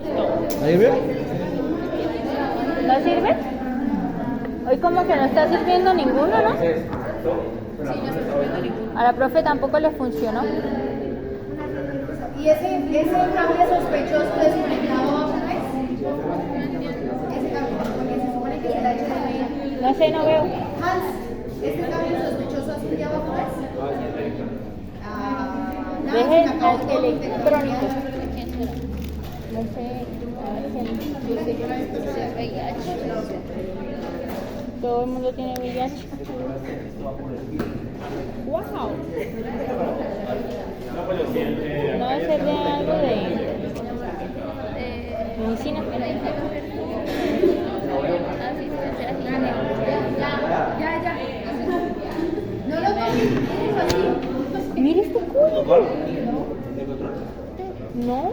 ¿No sirve? ¿No sirve? Hoy como que no está sirviendo ninguno, ¿no? A la profe tampoco le funcionó. ¿Y ese cable sospechoso desconectado bajo no es? Ese cable, porque se supone que se la echa de media. No sé, no veo. Hans, ¿este cable sospechoso azul de abajo no es? Nada, Deje se me acabó todo mi electrónico. tecnología. No sé. Todo el mundo tiene VIH. ¡Wow! No debe ser de algo de medicina. Ya. No lo toques, así. Mira este código. No.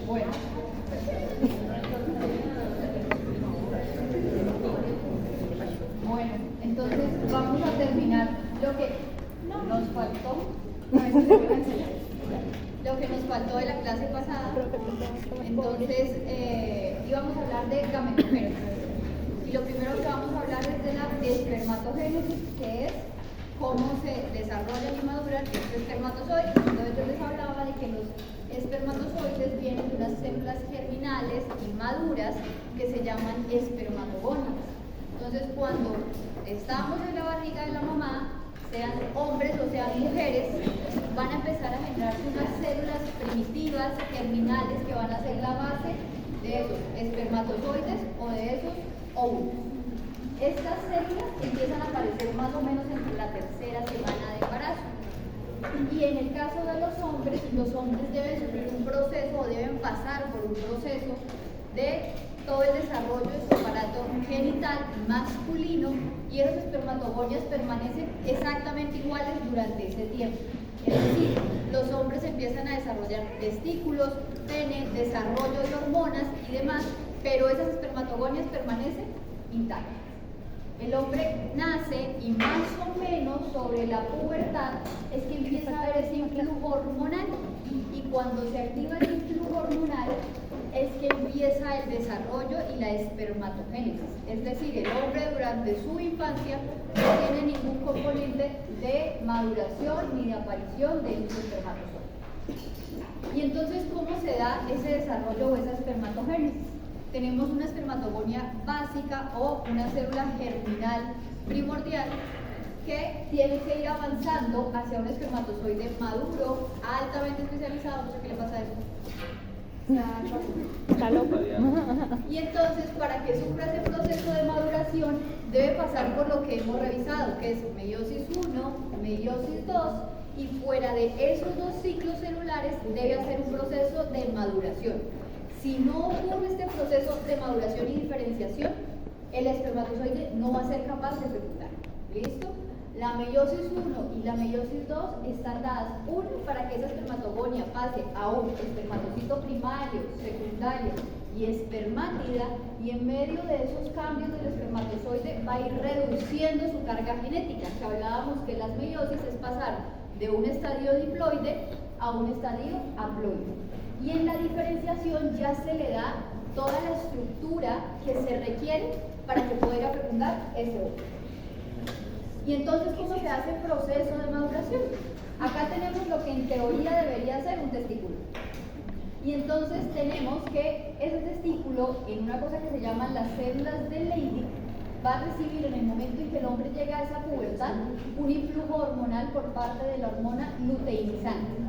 Bueno. Bueno, entonces vamos a terminar lo que nos faltó. Lo que nos faltó de la clase pasada. Entonces, íbamos a hablar de gametogénesis. Y lo primero que vamos a hablar es de la espermatogénesis, que es cómo se desarrollan y maduran estos espermatozoides. Entonces yo les hablaba de que los espermatozoides vienen de unas células germinales inmaduras que se llaman espermatogonias. Entonces cuando estamos en la barriga de la mamá, sean hombres o sean mujeres, van a empezar a generarse unas células primitivas germinales que van a ser la base de esos espermatozoides o de esos óvulos. Estas células empiezan a aparecer más o menos entre la tercera semana de embarazo. Y en el caso de los hombres deben sufrir un proceso o deben pasar por un proceso de todo el desarrollo de su aparato genital masculino, y esos espermatogonias permanecen exactamente iguales durante ese tiempo. Es decir, los hombres empiezan a desarrollar testículos, pene, desarrollo de hormonas y demás, pero esas espermatogonias permanecen intactas. El hombre nace y más o menos sobre la pubertad es que empieza a haber ese influjo hormonal, y cuando se activa el influjo hormonal es que empieza el desarrollo y la espermatogénesis. Es decir, el hombre durante su infancia no tiene ningún componente de maduración ni de aparición de su espermatozoide. Y entonces, ¿cómo se da ese desarrollo o esa espermatogénesis? Tenemos una espermatogonia básica o una célula germinal primordial que tiene que ir avanzando hacia un espermatozoide maduro, altamente especializado. No sé qué le pasa a eso. Está loco. Y entonces, para que sufra ese proceso de maduración, debe pasar por lo que hemos revisado, que es meiosis 1, meiosis 2, y fuera de esos dos ciclos celulares debe hacer un proceso de maduración. Si no ocurre este proceso de maduración y diferenciación, el espermatozoide no va a ser capaz de fecundar. ¿Listo? La meiosis 1 y la meiosis 2 están dadas, uno, para que esa espermatogonia pase a un espermatocito primario, secundario y espermátida, y en medio de esos cambios del espermatozoide va a ir reduciendo su carga genética, que hablábamos que las meiosis es pasar de un estadio diploide a un estadio haploide. Y en la diferenciación ya se le da toda la estructura que se requiere para que pueda fecundar ese óvulo. Y entonces, ¿cómo se hace el proceso de maduración? Acá tenemos lo que en teoría debería ser un testículo. Y entonces tenemos que ese testículo, en una cosa que se llaman las células de Leydig, va a recibir en el momento en que el hombre llega a esa pubertad un influjo hormonal por parte de la hormona luteinizante.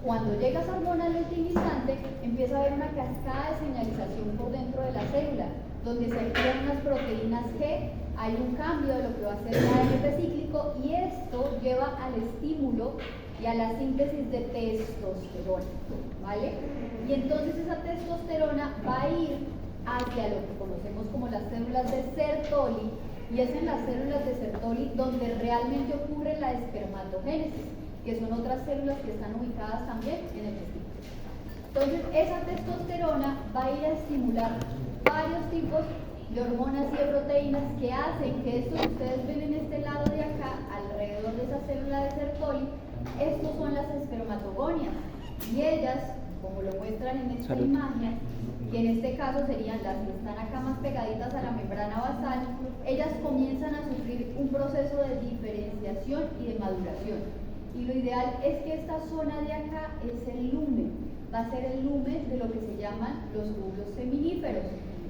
Cuando llega esa hormona luteinizante, empieza a haber una cascada de señalización por dentro de la célula, donde se activan unas proteínas G, hay un cambio de lo que va a ser el ARP cíclico, y esto lleva al estímulo y a la síntesis de testosterona, ¿vale? Y entonces esa testosterona va a ir hacia lo que conocemos como las células de Sertoli, y es en las células de Sertoli donde realmente ocurre la espermatogénesis, que son otras células que están ubicadas también en el testículo. Entonces, esa testosterona va a ir a estimular varios tipos de hormonas y de proteínas que hacen que esto que ustedes ven en este lado de acá, alrededor de esa célula de Sertoli, estos son las espermatogonias y ellas, como lo muestran en esta imagen, que en este caso serían las que están acá más pegaditas a la membrana basal, ellas comienzan a sufrir un proceso de diferenciación y de maduración. Y lo ideal es que esta zona de acá es el lumen, va a ser el lumen de lo que se llaman los óvulos seminíferos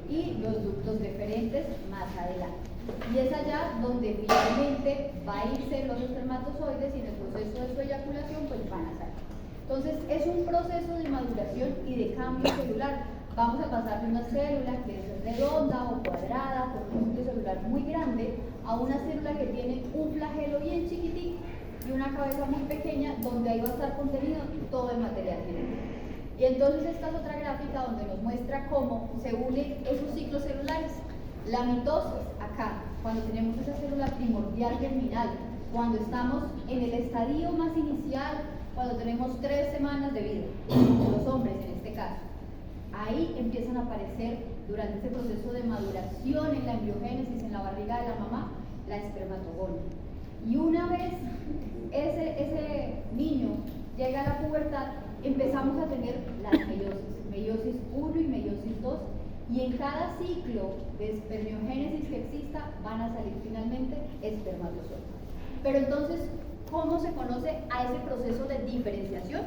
y los ductos deferentes más adelante. Y es allá donde finalmente va a irse los espermatozoides y en el proceso de su eyaculación pues van a salir. Entonces es un proceso de maduración y de cambio celular. Vamos a pasar de una célula que es redonda o cuadrada, con un núcleo celular muy grande, a una célula que tiene un flagelo bien chiquitito y una cabeza muy pequeña, donde ahí va a estar contenido todo el material genético. Y entonces esta es otra gráfica donde nos muestra cómo se unen esos ciclos celulares. La mitosis, acá, cuando tenemos esa célula primordial germinal, cuando estamos en el estadio más inicial, cuando tenemos 3 semanas de vida, los hombres en este caso. Ahí empiezan a aparecer, durante ese proceso de maduración, en la embriogénesis, en la barriga de la mamá, la espermatogonia. Y una vez ese niño llega a la pubertad, empezamos a tener las meiosis 1 y meiosis 2, y en cada ciclo de espermiogénesis que exista van a salir finalmente espermatozoides. Pero entonces, ¿cómo se conoce a ese proceso de diferenciación?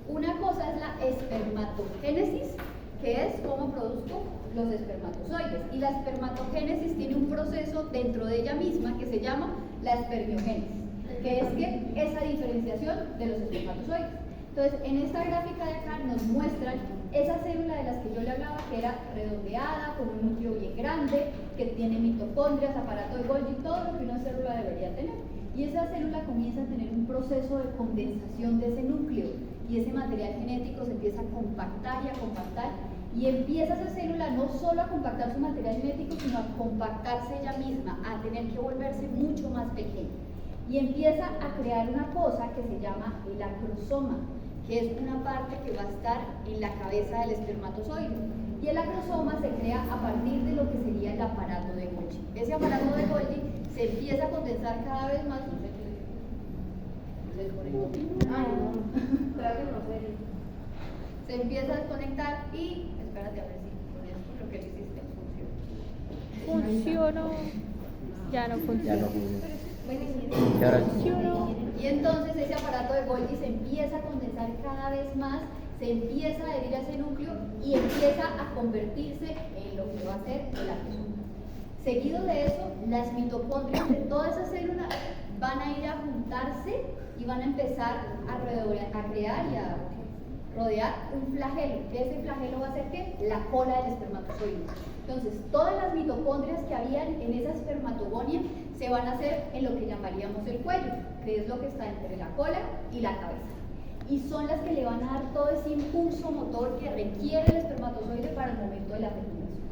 Una cosa es la espermatogénesis, que es cómo produzco los espermatozoides, y la espermatogénesis tiene un proceso dentro de ella misma que se llama la espermiogénesis, que es que esa diferenciación de los espermatozoides. Entonces, en esta gráfica de acá nos muestran esa célula de las que yo le hablaba, que era redondeada, con un núcleo bien grande, que tiene mitocondrias, aparato de Golgi, todo lo que una célula debería tener. Y esa célula comienza a tener un proceso de condensación de ese núcleo, y ese material genético se empieza a compactar, y empieza esa célula no solo a compactar su material genético, sino a compactarse ella misma, a tener que volverse mucho más pequeña. Y empieza a crear una cosa que se llama el acrosoma, que es una parte que va a estar en la cabeza del espermatozoide. Y el acrosoma se crea a partir de lo que sería el aparato de Golgi. Ese aparato de Golgi se empieza a condensar cada vez más. Se empieza a desconectar y, espérate a ver si con esto lo que le hiciste funciona. Funcionó. Ya no funciona. Y entonces ese aparato de Golgi se empieza a condensar cada vez más, se empieza a adherir a ese núcleo y empieza a convertirse en lo que va a ser el acrosoma. Seguido de eso, las mitocondrias de toda esa célula van a ir a juntarse y van a empezar a crear y a rodear un flagelo. Ese flagelo va a ser ¿qué? La cola del espermatozoide. Entonces, todas las mitocondrias que habían en esa espermatogonia se van a hacer en lo que llamaríamos el cuello, que es lo que está entre la cola y la cabeza. Y son las que le van a dar todo ese impulso motor que requiere el espermatozoide para el momento de la fecundación.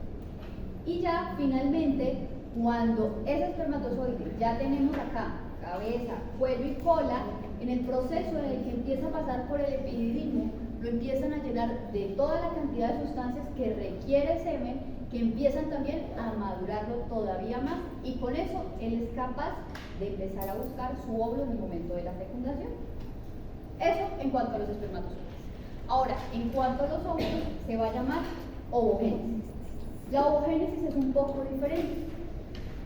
Y ya, finalmente, cuando ese espermatozoide ya tenemos acá cabeza, cuello y cola, en el proceso en el que empieza a pasar por el epididimo, lo empiezan a llenar de toda la cantidad de sustancias que requiere el semen, que empiezan también a madurarlo todavía más, y con eso él es capaz de empezar a buscar su óvulo en el momento de la fecundación. Eso en cuanto a los espermatozoides. Ahora, en cuanto a los óvulos, se va a llamar ovogénesis. La ovogénesis es un poco diferente.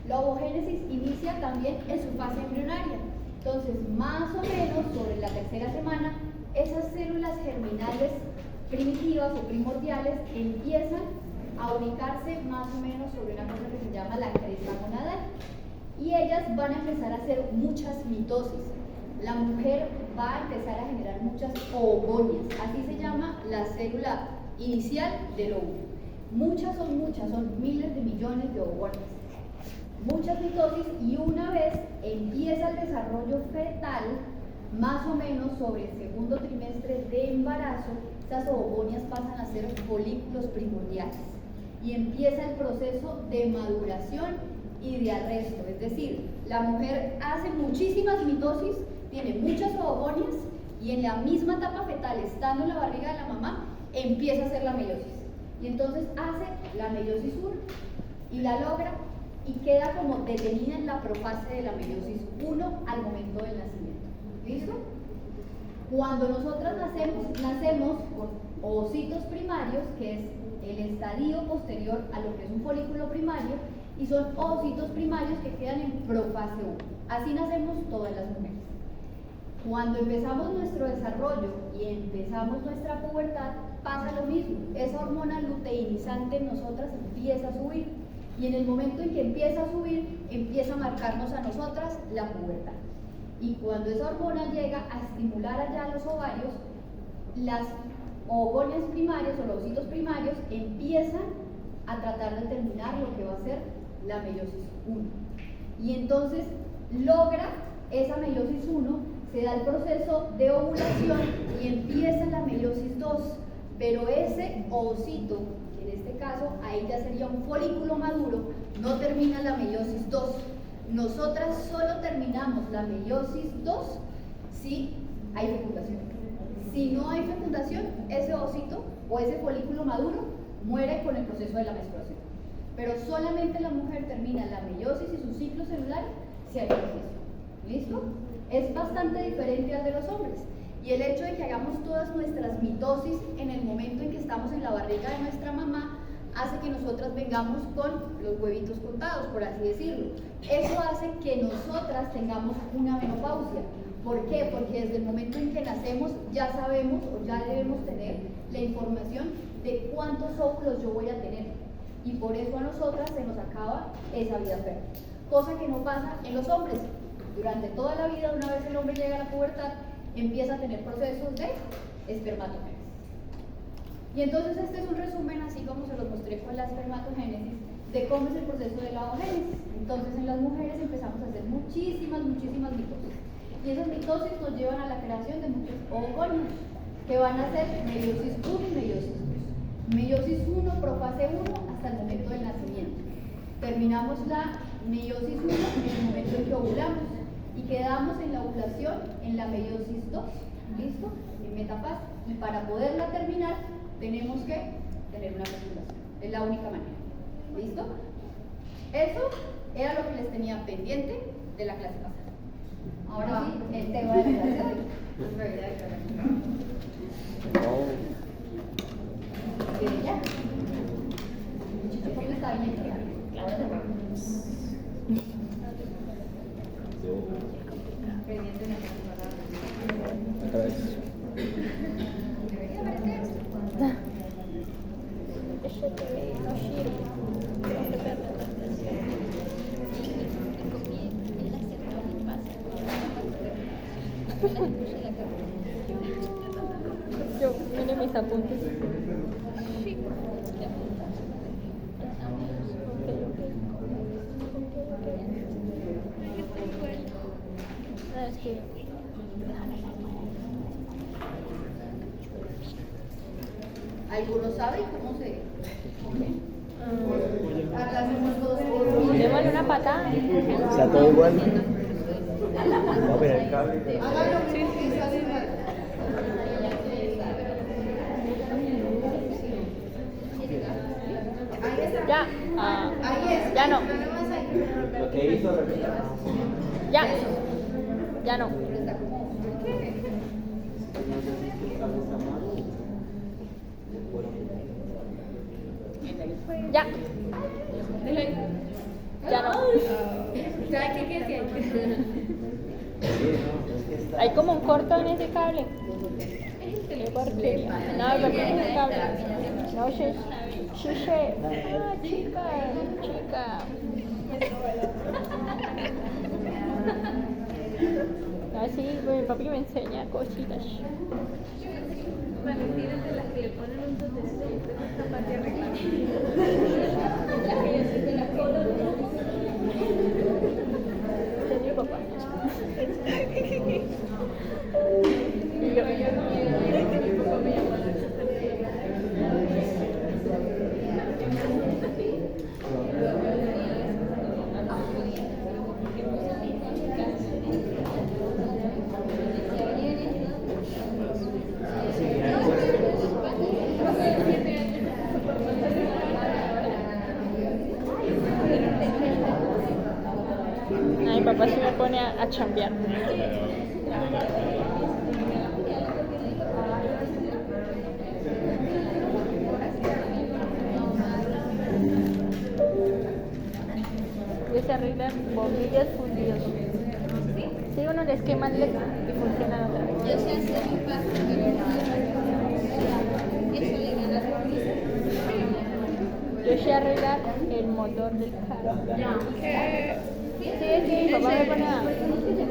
La ovogénesis inicia también en su fase embrionaria. Entonces, más o menos sobre la 3ª semana, esas células germinales primitivas o primordiales empiezan a ubicarse más o menos sobre una cosa que se llama la cresta gonadal. Y ellas van a empezar a hacer muchas mitosis. La mujer va a empezar a generar muchas oogonias. Así se llama la célula inicial del óvulo. Son miles de millones de oogonias. Muchas mitosis, y una vez empieza el desarrollo fetal, más o menos sobre el 2º trimestre de embarazo, estas oogonias pasan a ser folículos primordiales y empieza el proceso de maduración y de arresto. Es decir, la mujer hace muchísimas mitosis, tiene muchas oogonias, y en la misma etapa fetal, estando en la barriga de la mamá, empieza a hacer la meiosis. Y entonces hace la meiosis 1 y la logra, y queda como detenida en la profase de la meiosis 1 al momento del nacimiento. ¿Listo? Cuando nosotras nacemos por ovocitos primarios, que es el estadio posterior a lo que es un folículo primario, y son ovocitos primarios que quedan en profase 1. Así nacemos todas las mujeres. Cuando empezamos nuestro desarrollo y empezamos nuestra pubertad, pasa lo mismo. Esa hormona luteinizante en nosotras empieza a subir. Y en el momento en que empieza a subir, empieza a marcarnos a nosotras la pubertad. Y cuando esa hormona llega a estimular allá los ovarios, las ovogonias primarias o los ovocitos primarios empiezan a tratar de terminar lo que va a ser la meiosis 1. Y entonces logra esa meiosis 1, se da el proceso de ovulación y empieza la meiosis 2. Pero ese ovocito, que en este caso ahí ya sería un folículo maduro, no termina la meiosis 2. Nosotras solo terminamos la meiosis 2 si hay fecundación. Si no hay fecundación, ese ovocito o ese folículo maduro muere con el proceso de la menstruación. Pero solamente la mujer termina la meiosis y su ciclo celular si hay registro. ¿Listo? Es bastante diferente al de los hombres. Y el hecho de que hagamos todas nuestras mitosis en el momento en que estamos en la barriga de nuestra mamá hace que nosotras vengamos con los huevitos contados, por así decirlo. Eso hace que nosotras tengamos una menopausia. ¿Por qué? Porque desde el momento en que nacemos ya sabemos o ya debemos tener la información de cuántos óvulos yo voy a tener. Y por eso a nosotras se nos acaba esa vida fértil. Cosa que no pasa en los hombres. Durante toda la vida, una vez el hombre llega a la pubertad, empieza a tener procesos de espermatogénesis. Y entonces este es un resumen, así como se los mostré con la espermatogénesis, de cómo es el proceso de la ovogénesis. Entonces en las mujeres empezamos a hacer muchísimas mitosis. Y esas mitosis nos llevan a la creación de muchos ovogonios, que van a ser meiosis 1 y meiosis 2. Meiosis 1, profase 1, hasta el momento del nacimiento. Terminamos la meiosis 1 en el momento en que ovulamos y quedamos en la ovulación en la meiosis 2. ¿Listo? En metafase. Y para poderla terminar, tenemos que tener una fecundación. Es la única manera. ¿Listo? Eso era lo que les tenía pendiente de la clase pasada. Ahora sí, el tema de la clase de hoy. Ya. ¿Cómo está bien? Pendiente de la clase pasada. Otra vez. Debería aparecer esto. Eso te no sirve. Yo, mire mis apuntes. Es que ¿Alguno sabe cómo se come? Acá hacemos dos. démosle una patada. O sea, todo igual. Vamos a ver el cable. Hágalo porque sale mal. Ahí está. Ya. Ahí es. Ya no. Nada más ahí. Lo que hizo, repita. Ya. Ya no. Pero está como, ¿por qué? Ya. Ya no. ¿Sabe qué quiere decir? Hay como un corto en ese cable. Qué porquería. No, porque es el cable. No, sí. Ah, chica. Así, mi papi me enseña cositas. Valentinas de las que le ponen un tontecito y después es capaz de arreglar. Las que yo sé que las colo. Es mi papá. Y yo, Mi papá me llamó a la mi papá se me pone a chambear. poner bombillas fundidos. Sí, uno les quema el LED y funcionan otra vez. Yo sé hacer mi parte, pero eso le gana la risa. Yo sé arreglar el motor del carro. Sí, mi papá me pone a...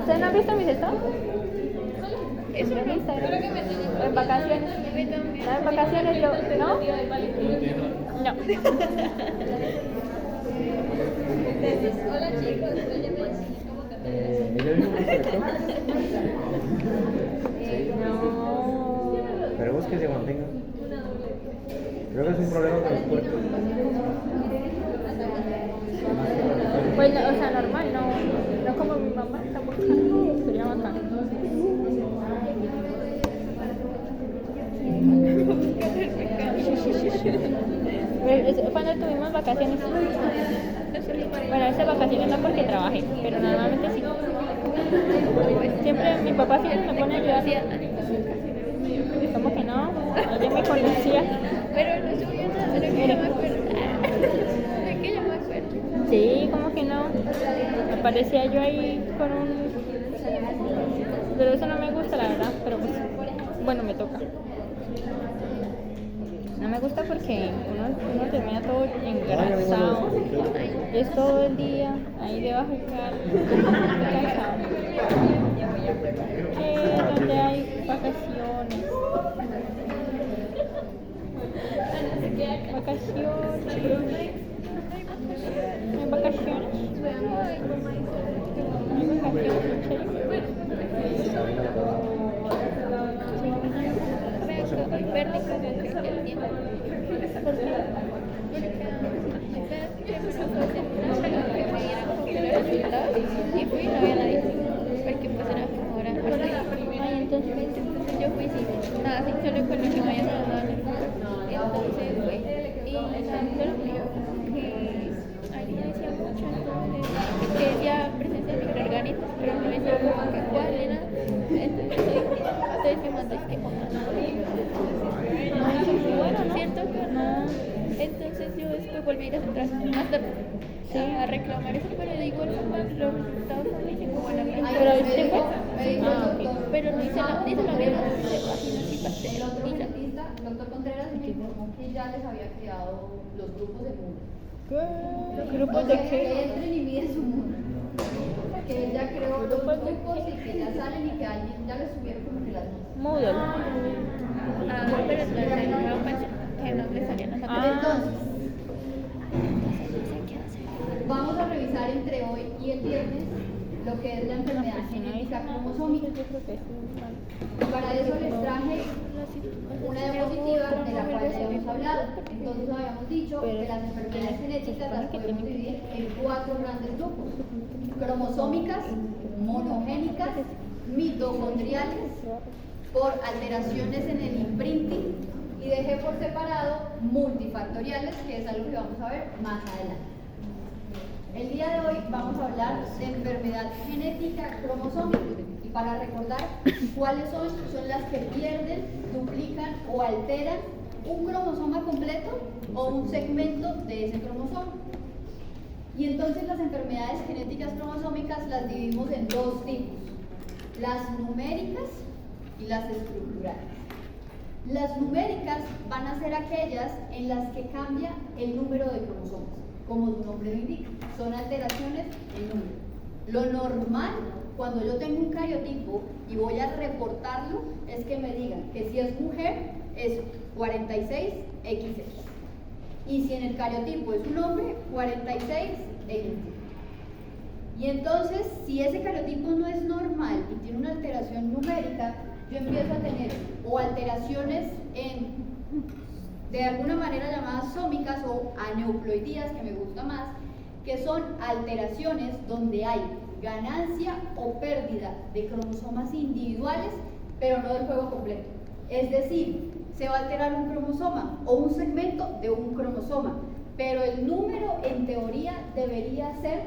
¿Ustedes no han visto mis estados? Eso En no. Instagram. Creo que me tenés. En vacaciones. En vacaciones yo... ¿No? No. Hola chicos, yo ya me decidí cómo cantar. ¿Ella mismo puso esto? No. Esperemos que se mantenga. Creo que es un problema con los puertos. Pues, o sea, normal, no como mi mamá está buscando, sería bacán. Cuando tuvimos vacaciones, bueno, esas vacaciones no porque trabajé, pero normalmente sí. Siempre mi papá siempre me pone a ayudar. ¿Cómo que no? Ella me conocía. Pero no subió nada, pero que yo me acuerdo. Es que yo me acuerdo. Sí, ¿cómo que no? Aparecía yo ahí con un... Pero eso no me gusta, la verdad, pero pues, bueno, me toca. No me gusta porque uno termina todo engrasado. Y es todo el día ahí debajo del carro. Cansado. Donde hay vacaciones. Vacaciones. Hay vacaciones. Hoy perdí como que el tiempo. Y fui y no había nadie. Porque pues era como hora. Ay, entonces yo fui sin nada, sin solo con lo que me habían dado. Entonces fue. Y solo que ahí decía mucho, entonces que decía presencia de microorganismos, pero no decía como que cuál era. Entonces estoy filmando este momento. Bueno, ¿no? ¿Cierto que no? Entonces yo después volví a ir a atrás más tarde a reclamar eso, pero de igual forma los resultados son muy buenos. Pero el tiempo... Pero no hice la misma El otro genetista, el doctor Contreras, me informó que ya les había creado los grupos de mundo. ¿Qué? ¿Grupos de Que qué? entren y miden su mundo. Que él ya creó los grupos y que ya salen y que alguien ya les subieron como que las notas. Moodle. pero entonces no pensé que no me salían las Entonces, vamos a revisar entre hoy y el viernes lo que es la enfermedad genética cromosómica. Para eso les traje una diapositiva de la cual ya hemos hablado. Entonces habíamos dicho que las enfermedades genéticas las podemos dividir en 4 grandes grupos: cromosómicas, monogénicas, mitocondriales, por alteraciones en el imprinting, y dejé por separado multifactoriales, que es algo que vamos a ver más adelante. El día de hoy vamos a hablar de enfermedad genética cromosómica, y para recordar cuáles son las que pierden, duplican o alteran un cromosoma completo o un segmento de ese cromosoma. Y entonces las enfermedades genéticas cromosómicas las dividimos en 2 tipos: las numéricas y las estructurales. Las numéricas van a ser aquellas en las que cambia el número de cromosomas, como su nombre lo indica, son alteraciones en número. Lo normal, cuando yo tengo un cariotipo y voy a reportarlo, es que me digan que si es mujer es 46XX, y si en el cariotipo es un hombre, 46XY. Y entonces, si ese cariotipo no es normal y tiene una alteración numérica, yo empiezo a tener o alteraciones de alguna manera llamadas sómicas o aneuploidías, que me gusta más, que son alteraciones donde hay ganancia o pérdida de cromosomas individuales, pero no del juego completo. Es decir, se va a alterar un cromosoma o un segmento de un cromosoma, pero el número en teoría debería ser,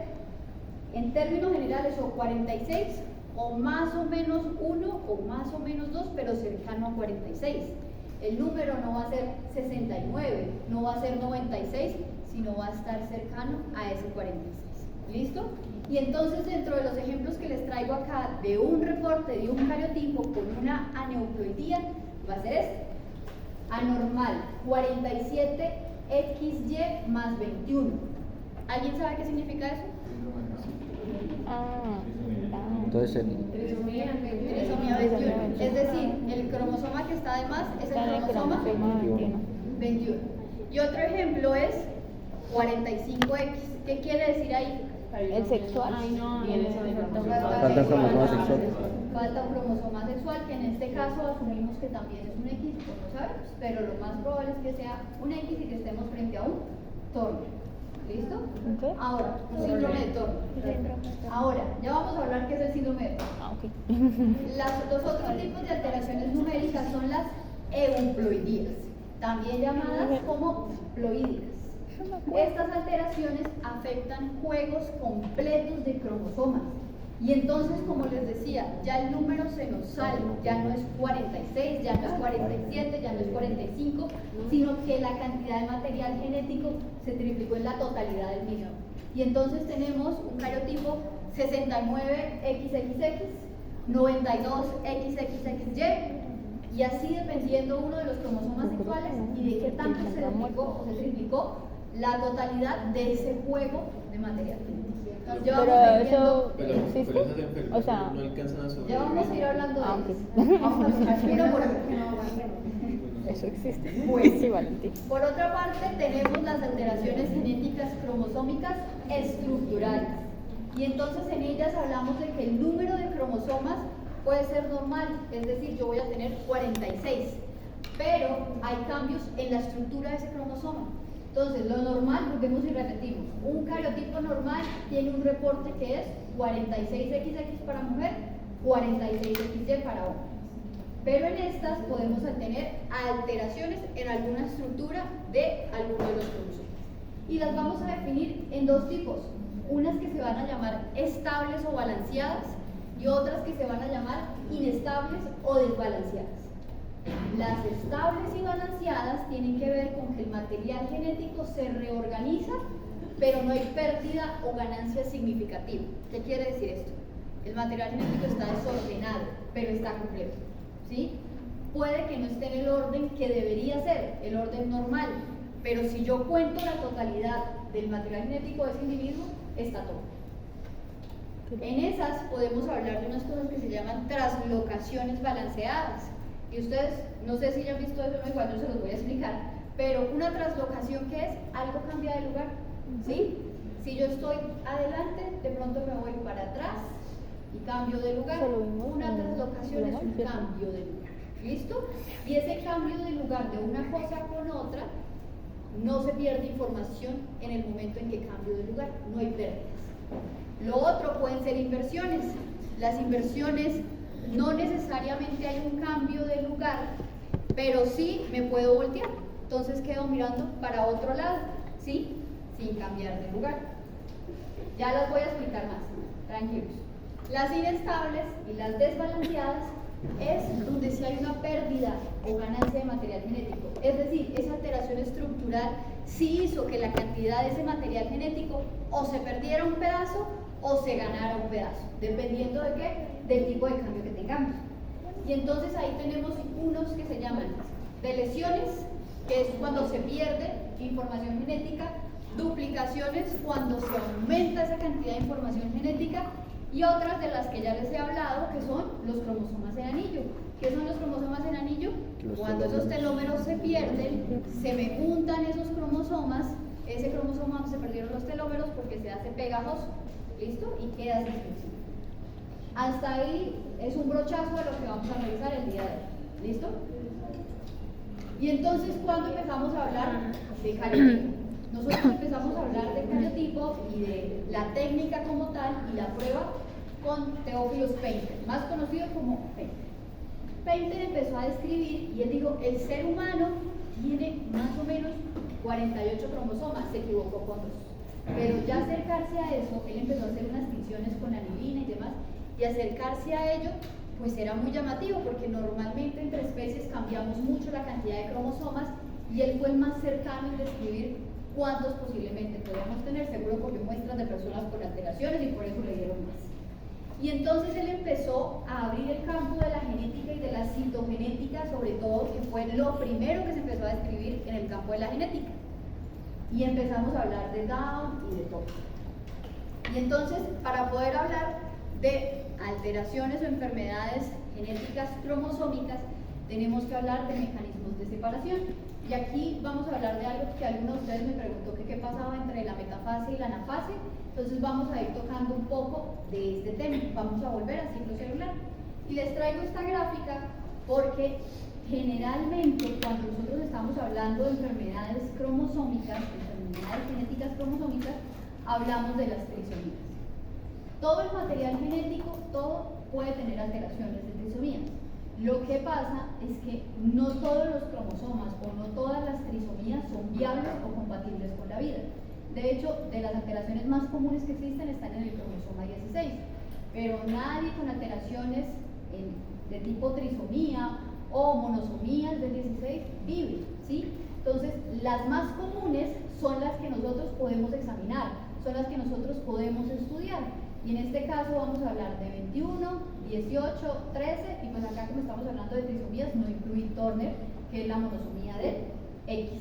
en términos generales, o 46 o más o menos 1 o más o menos 2, pero cercano a 46. El número no va a ser 69, no va a ser 96, sino va a estar cercano a ese 46. ¿Listo? Y entonces dentro de los ejemplos que les traigo acá de un reporte de un cariotipo con una aneuploidía, va a ser este. Anormal, 47XY más 21. ¿Alguien sabe qué significa eso? Entonces Trisomía 21. Es decir, el cromosoma que está de más es el cromosoma 21. Y otro ejemplo es 45X. ¿Qué quiere decir ahí? El sexual. faltan cromosomas sexuales. Falta un cromosoma sexual, que en este caso asumimos que también es un X, pues no sabemos, pero lo más probable es que sea un X y que estemos frente a un Turner. ¿Listo? Ok. Ahora, síndrome de Turner. Ahora, ya vamos a hablar qué es el síndrome de Turner. Ah, ok. Los otros tipos de alteraciones numéricas son las euploidías, también llamadas como ploídicas. Estas alteraciones afectan juegos completos de cromosomas. Y entonces, como les decía, ya el número se nos sale, ya no es 46, ya no es 47, ya no es 45, sino que la cantidad de material genético se triplicó en la totalidad del mismo. Y entonces tenemos un cariotipo 69XXX, 92XXXY, y así dependiendo uno de los cromosomas sexuales y de qué tanto se duplicó o se triplicó la totalidad de ese juego de material genético. Ya vamos a ir viendo- Pero eso existe. esas enfermedades O sea, no alcanzan a sobrevivir. Ya vamos a ir hablando de Ah, eso. Vamos a tocar primero por acá. eso existe. Pues, Sí, Valentín. Por otra parte, tenemos las alteraciones genéticas cromosómicas estructurales. Y entonces en ellas hablamos de que el número de cromosomas puede ser normal, es decir, yo voy a tener 46, pero hay cambios en la estructura de ese cromosoma. Entonces, lo normal, volvemos y repetimos, un cariotipo normal tiene un reporte que es 46XX para mujer, 46XY para hombre. Pero en estas podemos tener alteraciones en alguna estructura de alguno de los cromosomas. Y las vamos a definir en dos tipos, unas que se van a llamar estables o balanceadas y otras que se van a llamar inestables o desbalanceadas. Las estables y balanceadas tienen que ver con que el material genético se reorganiza, pero no hay pérdida o ganancia significativa. ¿Qué quiere decir esto? El material genético está desordenado, pero está completo. ¿Sí? Puede que no esté en el orden que debería ser, el orden normal, pero si yo cuento la totalidad del material genético de ese individuo, está todo. En esas podemos hablar de unas cosas que se llaman translocaciones balanceadas. Y ustedes, no sé si ya han visto eso, no, igual yo se los voy a explicar, pero una translocación, ¿qué es? Algo cambia de lugar, ¿sí? Si yo estoy adelante, de pronto me voy para atrás y cambio de lugar. Eso lo vimos Una en translocación es un Global, ¿cierto? cambio de lugar, ¿listo? Y ese cambio de lugar de una cosa con otra, no se pierde información en el momento en que cambio de lugar, no hay pérdidas. Lo otro pueden ser inversiones. Las inversiones no necesariamente hay un cambio de lugar, pero sí me puedo voltear. Entonces quedo mirando para otro lado, ¿sí? Sin cambiar de lugar. Ya las voy a explicar más, tranquilos. Las inestables y las desbalanceadas es donde sí hay una pérdida o ganancia de material genético. Es decir, esa alteración estructural sí hizo que la cantidad de ese material genético o se perdiera un pedazo o se ganara un pedazo, dependiendo de qué, del tipo de cambio que tengamos. Y entonces ahí tenemos unos que se llaman de lesiones, que es cuando se pierde información genética, duplicaciones, cuando se aumenta esa cantidad de información genética, y otras de las que ya les he hablado, que son los cromosomas en anillo. ¿Qué son los cromosomas en anillo? Cuando esos telómeros se pierden, se me juntan esos cromosomas, ese cromosoma se perdieron los telómeros porque se hace pegajoso, ¿listo? Y queda sin función. Hasta ahí es un brochazo de lo que vamos a revisar el día de hoy, ¿listo? Y entonces, ¿cuándo empezamos a hablar de cariotipo? Nosotros empezamos a hablar de cariotipo y de la técnica como tal y la prueba con Theophilus Painter, más conocido como Painter. Painter empezó a describir y él dijo, el ser humano tiene más o menos 48 cromosomas, se equivocó con 2. Pero ya acercarse a eso, él empezó a hacer unas tinciones con anilina y demás, y acercarse a ello, pues era muy llamativo, porque normalmente entre especies cambiamos mucho la cantidad de cromosomas, y él fue el más cercano en describir ¿Cuántos posiblemente podríamos tener? Seguro cogió muestras de personas con alteraciones y por eso le dieron más. Y entonces él empezó a abrir el campo de la genética y de la citogenética, sobre todo, que fue lo primero que se empezó a describir en el campo de la genética. Y empezamos a hablar de Down y de todo. Y entonces, para poder hablar de alteraciones o enfermedades genéticas cromosómicas, tenemos que hablar de mecanismos de separación. Y aquí vamos a hablar de algo que alguno de ustedes me preguntó, que qué pasaba entre la metafase y la anafase. Entonces vamos a ir tocando un poco de este tema. Vamos a volver al ciclo celular. Y les traigo esta gráfica porque generalmente cuando nosotros estamos hablando de enfermedades cromosómicas, enfermedades genéticas cromosómicas, hablamos de las trisomías. Todo el material genético, todo puede tener alteraciones de trisomías. Lo que pasa es que no todos los cromosomas o no todas las trisomías son viables o compatibles con la vida. De hecho, de las alteraciones más comunes que existen están en el cromosoma 16, pero nadie con alteraciones de tipo trisomía o monosomías del 16 vive, ¿sí? Entonces, las más comunes son las que nosotros podemos examinar, son las que nosotros podemos estudiar. Y en este caso vamos a hablar de 21, 18, 13, y pues acá como estamos hablando de trisomías, no incluye Turner, que es la monosomía de X.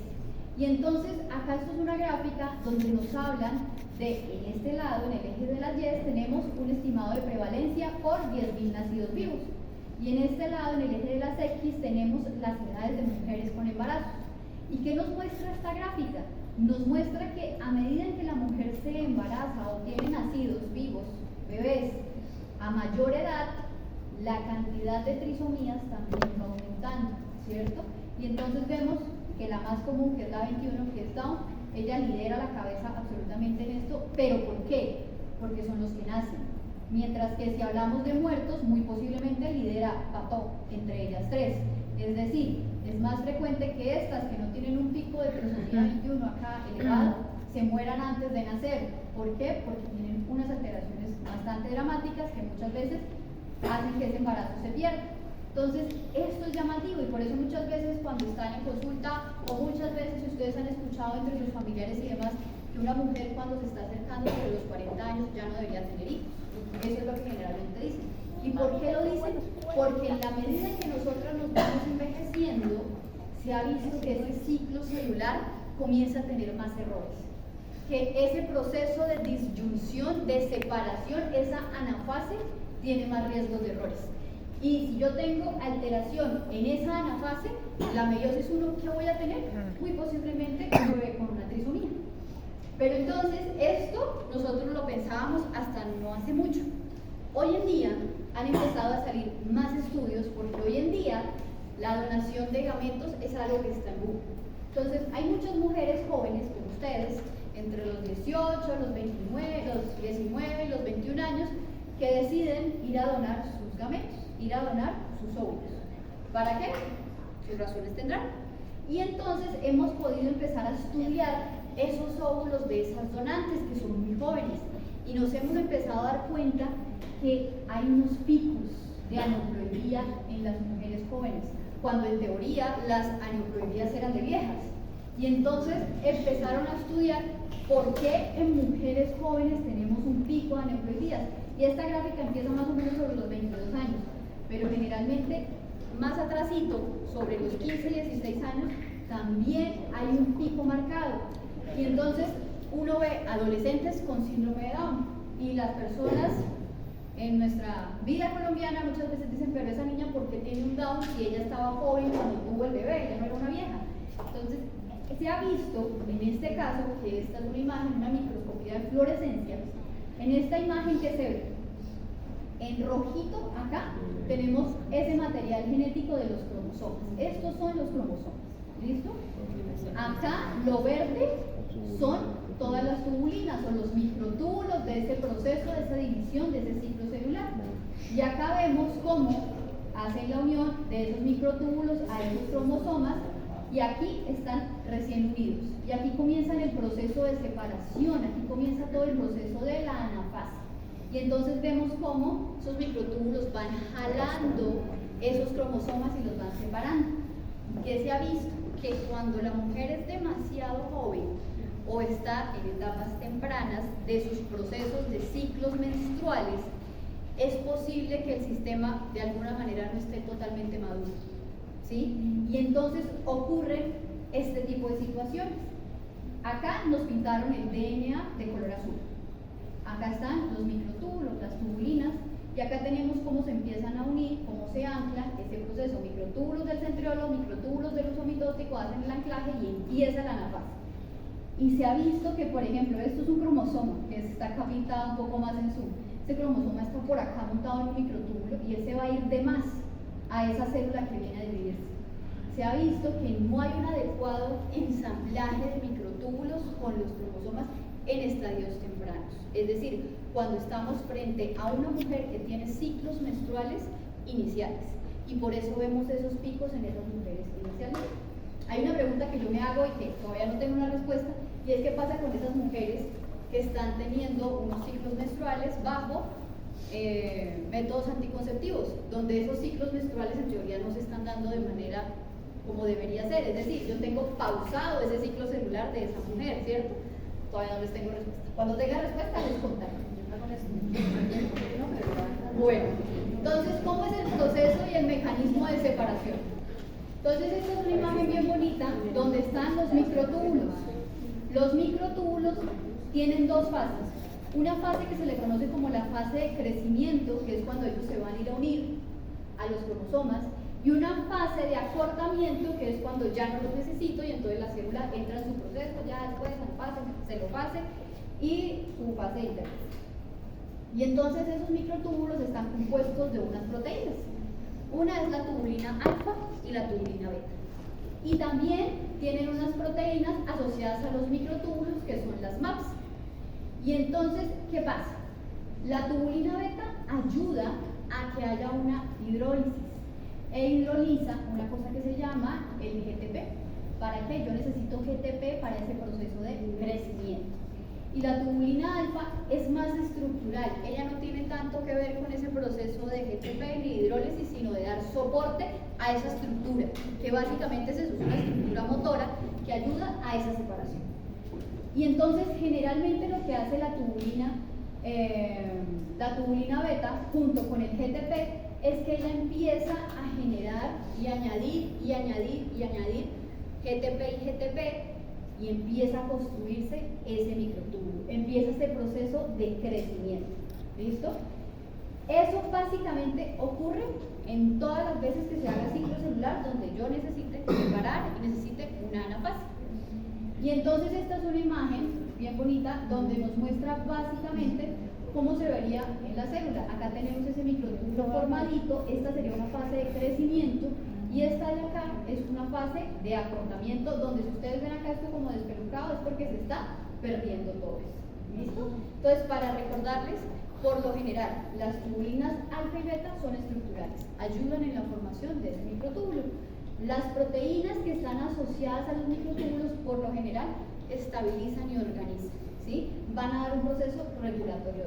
Y entonces acá esto es una gráfica donde nos hablan de, en este lado, en el eje de las Y, tenemos un estimado de prevalencia por 10.000 nacidos vivos. Y en este lado, en el eje de las X, tenemos las edades de mujeres con embarazos. ¿Y qué nos muestra esta gráfica? Nos muestra que a medida en que la mujer se embaraza o tiene nacidos vivos, bebés, a mayor edad, la cantidad de trisomías también va aumentando, ¿cierto? Y entonces vemos que la más común, que es la 21, que es Down, ella lidera la cabeza absolutamente en esto. ¿Pero por qué? Porque son los que nacen. Mientras que si hablamos de muertos, muy posiblemente lidera Pato, entre ellas 3. Es decir, es más frecuente que estas que no tienen un pico de trisomía 21 acá elevado, se mueran antes de nacer. ¿Por qué? Porque tienen unas alteraciones bastante dramáticas que muchas veces hacen que ese embarazo se pierda. Entonces, esto es llamativo y por eso muchas veces cuando están en consulta o muchas veces si ustedes han escuchado entre sus familiares y demás que una mujer cuando se está acercando sobre los 40 años ya no debería tener hijos. Eso es lo que generalmente dicen. ¿Y por qué lo dicen? Porque en la medida en que nosotros nos vamos envejeciendo, se ha visto que ese ciclo celular comienza a tener más errores. Que ese proceso de disyunción, de separación, esa anafase, tiene más riesgos de errores. Y si yo tengo alteración en esa anafase, la meiosis 1, ¿qué voy a tener? Muy posiblemente un bebé con una trisomía. Pero entonces, esto nosotros lo pensábamos hasta no hace mucho. Hoy en día han empezado a salir más estudios porque hoy en día la donación de gametos es algo que está en boom. Entonces, hay muchas mujeres jóvenes como ustedes, entre los 18, los 29, los 19 y los 21 años, que deciden ir a donar sus gametos, ir a donar sus óvulos. ¿Para qué? Sus razones tendrán. Y entonces hemos podido empezar a estudiar esos óvulos de esas donantes que son muy jóvenes y nos hemos empezado a dar cuenta que hay unos picos de aneuploidía en las mujeres jóvenes, cuando en teoría las aneuploidías eran de viejas. Y entonces empezaron a estudiar por qué en mujeres jóvenes tenemos un pico de aneuploidías. Y esta gráfica empieza más o menos sobre los 22 años, pero generalmente más atrasito, sobre los 15 y 16 años, también hay un pico marcado. Y entonces uno ve adolescentes con síndrome de Down y las personas en nuestra vida colombiana muchas veces dicen, pero esa niña ¿por qué tiene un Down si ella estaba joven cuando tuvo el bebé? Ella no era una vieja. Entonces se ha visto en este caso, que esta es una imagen, una microscopía de fluorescencia, en esta imagen que se ve en rojito acá tenemos ese material genético de los cromosomas. Estos son los cromosomas, ¿listo? Acá lo verde son todas las tubulinas, son los microtúbulos de ese proceso, de esa división, de ese ciclo celular. Y acá vemos cómo hacen la unión de esos microtúbulos a esos cromosomas y aquí están recién unidos. Y aquí comienza el proceso de separación, aquí comienza todo el proceso de la anafase. Y entonces vemos cómo esos microtúbulos van jalando esos cromosomas y los van separando. ¿Qué se ha visto? Que cuando la mujer es demasiado joven o está en etapas tempranas de sus procesos de ciclos menstruales, es posible que el sistema de alguna manera no esté totalmente maduro, ¿sí? Y entonces ocurren este tipo de situaciones. Acá nos pintaron el DNA de color azul. Acá están los microtúbulos, las tubulinas, y acá tenemos cómo se empiezan a unir, cómo se anclan ese proceso. Microtúbulos del centriolo, microtúbulos del uso mitótico hacen el anclaje y empieza la anafase. Y se ha visto que, por ejemplo, esto es un cromosoma, que está acá pintado un poco más en zoom. Este cromosoma está por acá montado en un microtúbulo y ese va a ir de más a esa célula que viene a dividirse. Se ha visto que no hay un adecuado ensamblaje de microtúbulos con los cromosomas en estadios tempranos. Es decir, cuando estamos frente a una mujer que tiene ciclos menstruales iniciales. Y por eso vemos esos picos en esas mujeres iniciales. Hay una pregunta que yo me hago y que todavía no tengo una respuesta, y es qué pasa con esas mujeres que están teniendo unos ciclos menstruales bajo métodos anticonceptivos, donde esos ciclos menstruales en teoría no se están dando de manera como debería ser. Es decir, yo tengo pausado ese ciclo celular de esa mujer, ¿cierto? Todavía no les tengo respuesta. Cuando tenga respuesta les contaré. Bueno, entonces, ¿cómo es el proceso y el mecanismo de separación? Entonces, esta es una imagen bien bonita donde están los microtúbulos. Los microtúbulos tienen dos fases. Una fase que se le conoce como la fase de crecimiento, que es cuando ellos se van a ir a unir a los cromosomas, y una fase de acortamiento, que es cuando ya no los necesito y entonces la célula entra en su proceso, ya después se lo pase y su fase de interfaz. Y entonces esos microtúbulos están compuestos de unas proteínas. Una es la tubulina alfa y la tubulina beta. Y también tienen unas proteínas asociadas a los microtúbulos que son las MAPS. Y entonces, ¿qué pasa? La tubulina beta ayuda a que haya una hidrólisis e hidroliza una cosa que se llama el GTP. ¿Para qué? Yo necesito GTP para ese proceso de crecimiento. Y la tubulina alfa es más estructural, ella no tiene tanto que ver con ese proceso de GTP ni hidrólisis, sino de dar soporte a esa estructura, que básicamente es una estructura motora que ayuda a esa separación. Y entonces generalmente lo que hace la tubulina beta junto con el GTP es que ella empieza a generar y añadir GTP y GTP, y empieza a construirse ese microtúbulo, empieza este proceso de crecimiento. ¿Listo? Eso básicamente ocurre en todas las veces que se haga ciclo celular donde yo necesite separar y necesite una anafase. Y entonces esta es una imagen bien bonita donde nos muestra básicamente cómo se vería en la célula. Acá tenemos ese microtúbulo formadito, esta sería una fase de crecimiento, y esta de acá es una fase de acortamiento, donde si ustedes ven acá esto como despelucado es porque se está perdiendo todo eso. ¿Listo? Entonces, para recordarles, por lo general, las tubulinas alfa y beta son estructurales, ayudan en la formación de ese microtúbulo. Las proteínas que están asociadas a los microtúbulos, por lo general, estabilizan y organizan, ¿sí? Van a dar un proceso regulatorio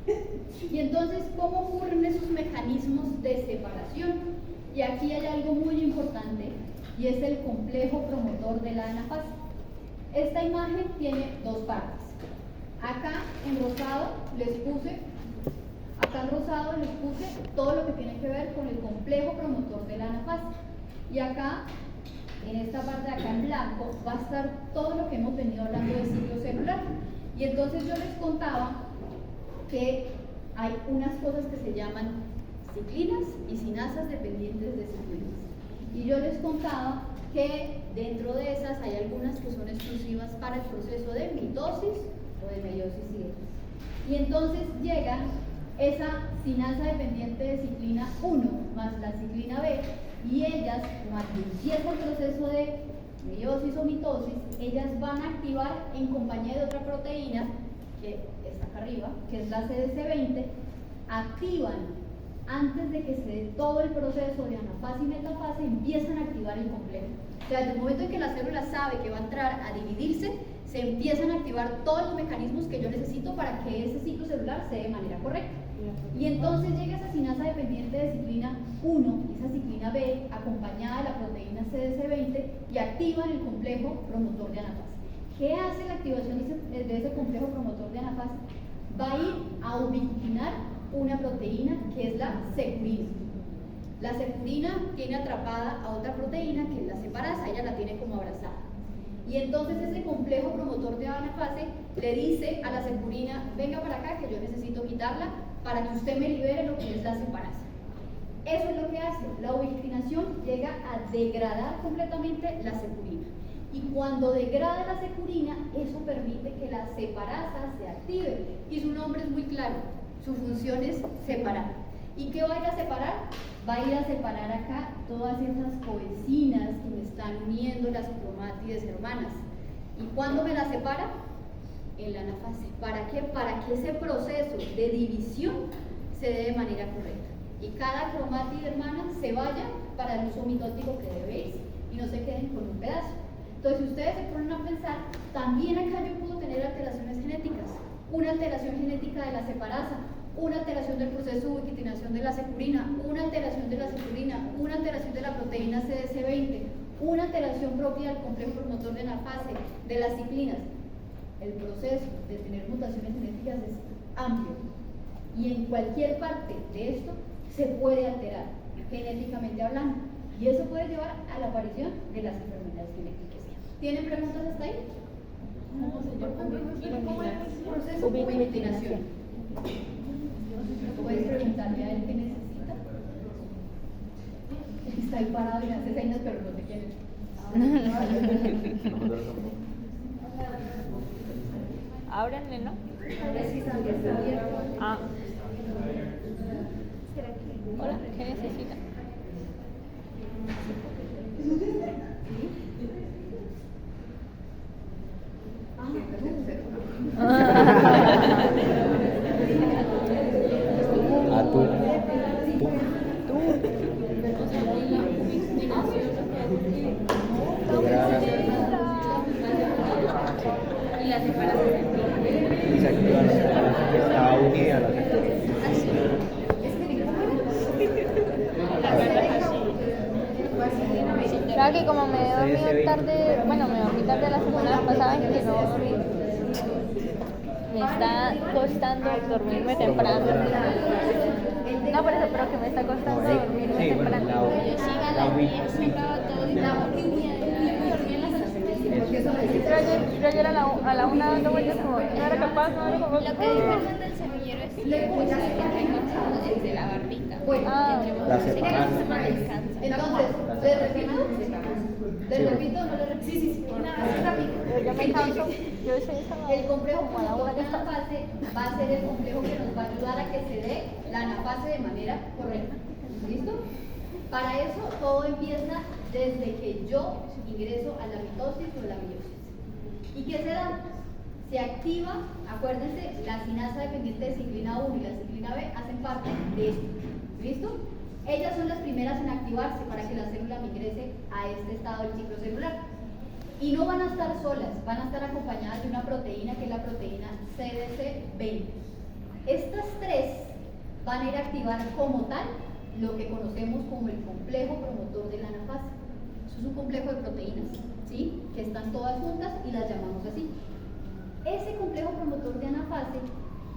de ellos. Y entonces, ¿cómo ocurren esos mecanismos de separación? Y aquí hay algo muy importante, y es el complejo promotor de la anafase. Esta imagen tiene dos partes. Acá en rosado les puse todo lo que tiene que ver con el complejo promotor de la anafase. Y acá, en esta parte de acá en blanco, va a estar todo lo que hemos venido hablando de ciclo celular. Y entonces yo les contaba que hay unas cosas que se llaman ciclinas y sinasas dependientes de ciclinas. Y yo les contaba que dentro de esas hay algunas que son exclusivas para el proceso de mitosis o de meiosis y dermis. Y entonces llega esa sinasa dependiente de ciclina 1 más la ciclina B, y ellas, cuando empieza el proceso de meiosis o mitosis, ellas van a activar en compañía de otra proteína que está acá arriba, que es la CDC20, activan antes de que se dé todo el proceso de anafase y metafase, empiezan a activar el complejo. O sea, desde el momento en que la célula sabe que va a entrar a dividirse, se empiezan a activar todos los mecanismos que yo necesito para que ese ciclo celular se dé de manera correcta. Y entonces llega esa sinasa dependiente de ciclina 1 y esa ciclina B acompañada de la proteína CDC20 y activan el complejo promotor de anafase. ¿Qué hace la activación de ese complejo promotor de anafase? Va a ir a ubiquitinar una proteína que es la securina. La securina tiene atrapada a otra proteína que es la separasa, ella la tiene como abrazada. Y entonces ese complejo promotor de anafase le dice a la securina, venga para acá que yo necesito quitarla para que usted me libere lo que es la separasa. Eso es lo que hace, la ubiquitinación llega a degradar completamente la securina. Y cuando degrada la securina, eso permite que la separasa se active. Y su nombre es muy claro, su función es separar. ¿Y qué va a ir a separar? Va a ir a separar acá todas esas coecinas que me están uniendo las cromátides hermanas. ¿Y cuándo me las separa? En la anafase. ¿Para qué? Para que ese proceso de división se dé de manera correcta. Y cada cromátide hermana se vaya para el uso mitótico que debéis y no se queden con un pedazo. Entonces, si ustedes se ponen a pensar, también acá yo puedo tener alteraciones genéticas. Una alteración genética de la separasa, una alteración del proceso de ubiquitinación de la securina, una alteración de la securina, una alteración de la proteína CDC20, una alteración propia del complejo promotor de anafase, de las ciclinas. El proceso de tener mutaciones genéticas es amplio y en cualquier parte de esto se puede alterar, genéticamente hablando, y eso puede llevar a la aparición de las enfermedades genéticas. ¿Tienen preguntas hasta ahí? ¿Cómo es el proceso de ubiquitinación? Puedes preguntarle a él qué necesita. Está ahí parado y me hace señas, pero no te quiere. Ábranle, ¿no? Ah. Hola, ¿qué necesita? Y la separación. Y se activa la separasa que está unida a la securina. Claro que como me he dormido tarde, bueno, me dormí tarde la semana pasada que no dormí. Me está costando dormirme temprano. No por eso, pero que me está costando dormirme Sí, bueno, temprano. Yo ayer a la 1 dando vueltas como, no era capaz. Lo que dice del semillero es que desde la barbita. Ah, La separasa. Entonces, ¿les repito? ¿Les repito o no les repito? Sí. yo me canso, yo hice esa El complejo como a la promotor 1 de que está. anafase va a ser el complejo que nos va a ayudar a que se dé la anafase de manera correcta. ¿Listo? Para eso todo empieza desde que yo ingreso a la mitosis o la meiosis. ¿Y qué se da? Se activa, acuérdense, la sinasa dependiente de ciclina 1 y la ciclina B hacen parte de esto. ¿Listo? Ellas son las primeras en activarse para que la célula migrese a este estado del ciclo celular. Y no van a estar solas, van a estar acompañadas de una proteína que es la proteína CDC20. Estas tres van a ir a activar como tal lo que conocemos como el complejo promotor de la anafase. Eso es un complejo de proteínas, ¿sí? Que están todas juntas y las llamamos así. Ese complejo promotor de anafase,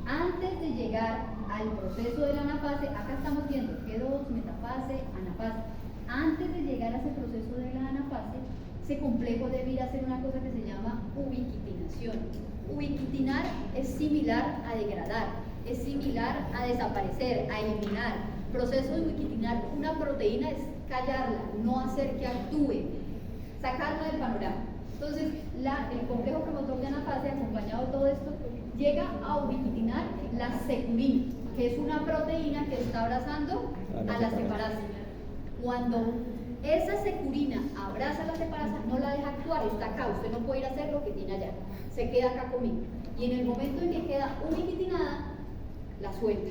antes de llegar al proceso de la anafase, acá estamos viendo G2, metafase, anafase. Antes de llegar a ese proceso de la anafase, ese complejo debe ir a hacer una cosa que se llama ubiquitinación. Ubiquitinar es similar a degradar, es similar a desaparecer, a eliminar. Proceso de ubiquitinar una proteína es callarla, no hacer que actúe, sacarla del panorama. Entonces, el complejo promotor de anafase, acompañado de todo esto, llega a ubiquitinar la securina, que es una proteína que está abrazando a la separasa. Cuando esa securina abraza a la separasa, no la deja actuar, está acá, usted no puede ir a hacer lo que tiene allá, se queda acá conmigo. Y en el momento en que queda ubiquitinada, la suelta,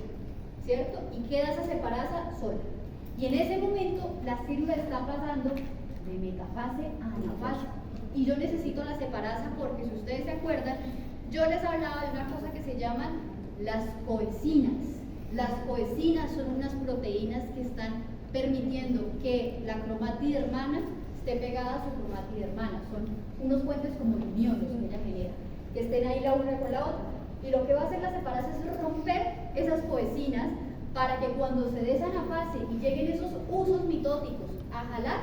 ¿cierto? Y queda esa separasa sola. Y en ese momento, la célula está pasando de metafase a anafase. Y yo necesito la separasa porque, si ustedes se acuerdan, yo les hablaba de una cosa que se llaman las coecinas. Las coecinas son unas proteínas que están permitiendo que la cromátide hermana esté pegada a su cromátida hermana. Son unos puentes como de unión los que ella genera, que estén ahí la una con la otra. Y lo que va a hacer la separasa es romper esas coecinas para que cuando se dé esa anafase y lleguen esos usos mitóticos a jalar,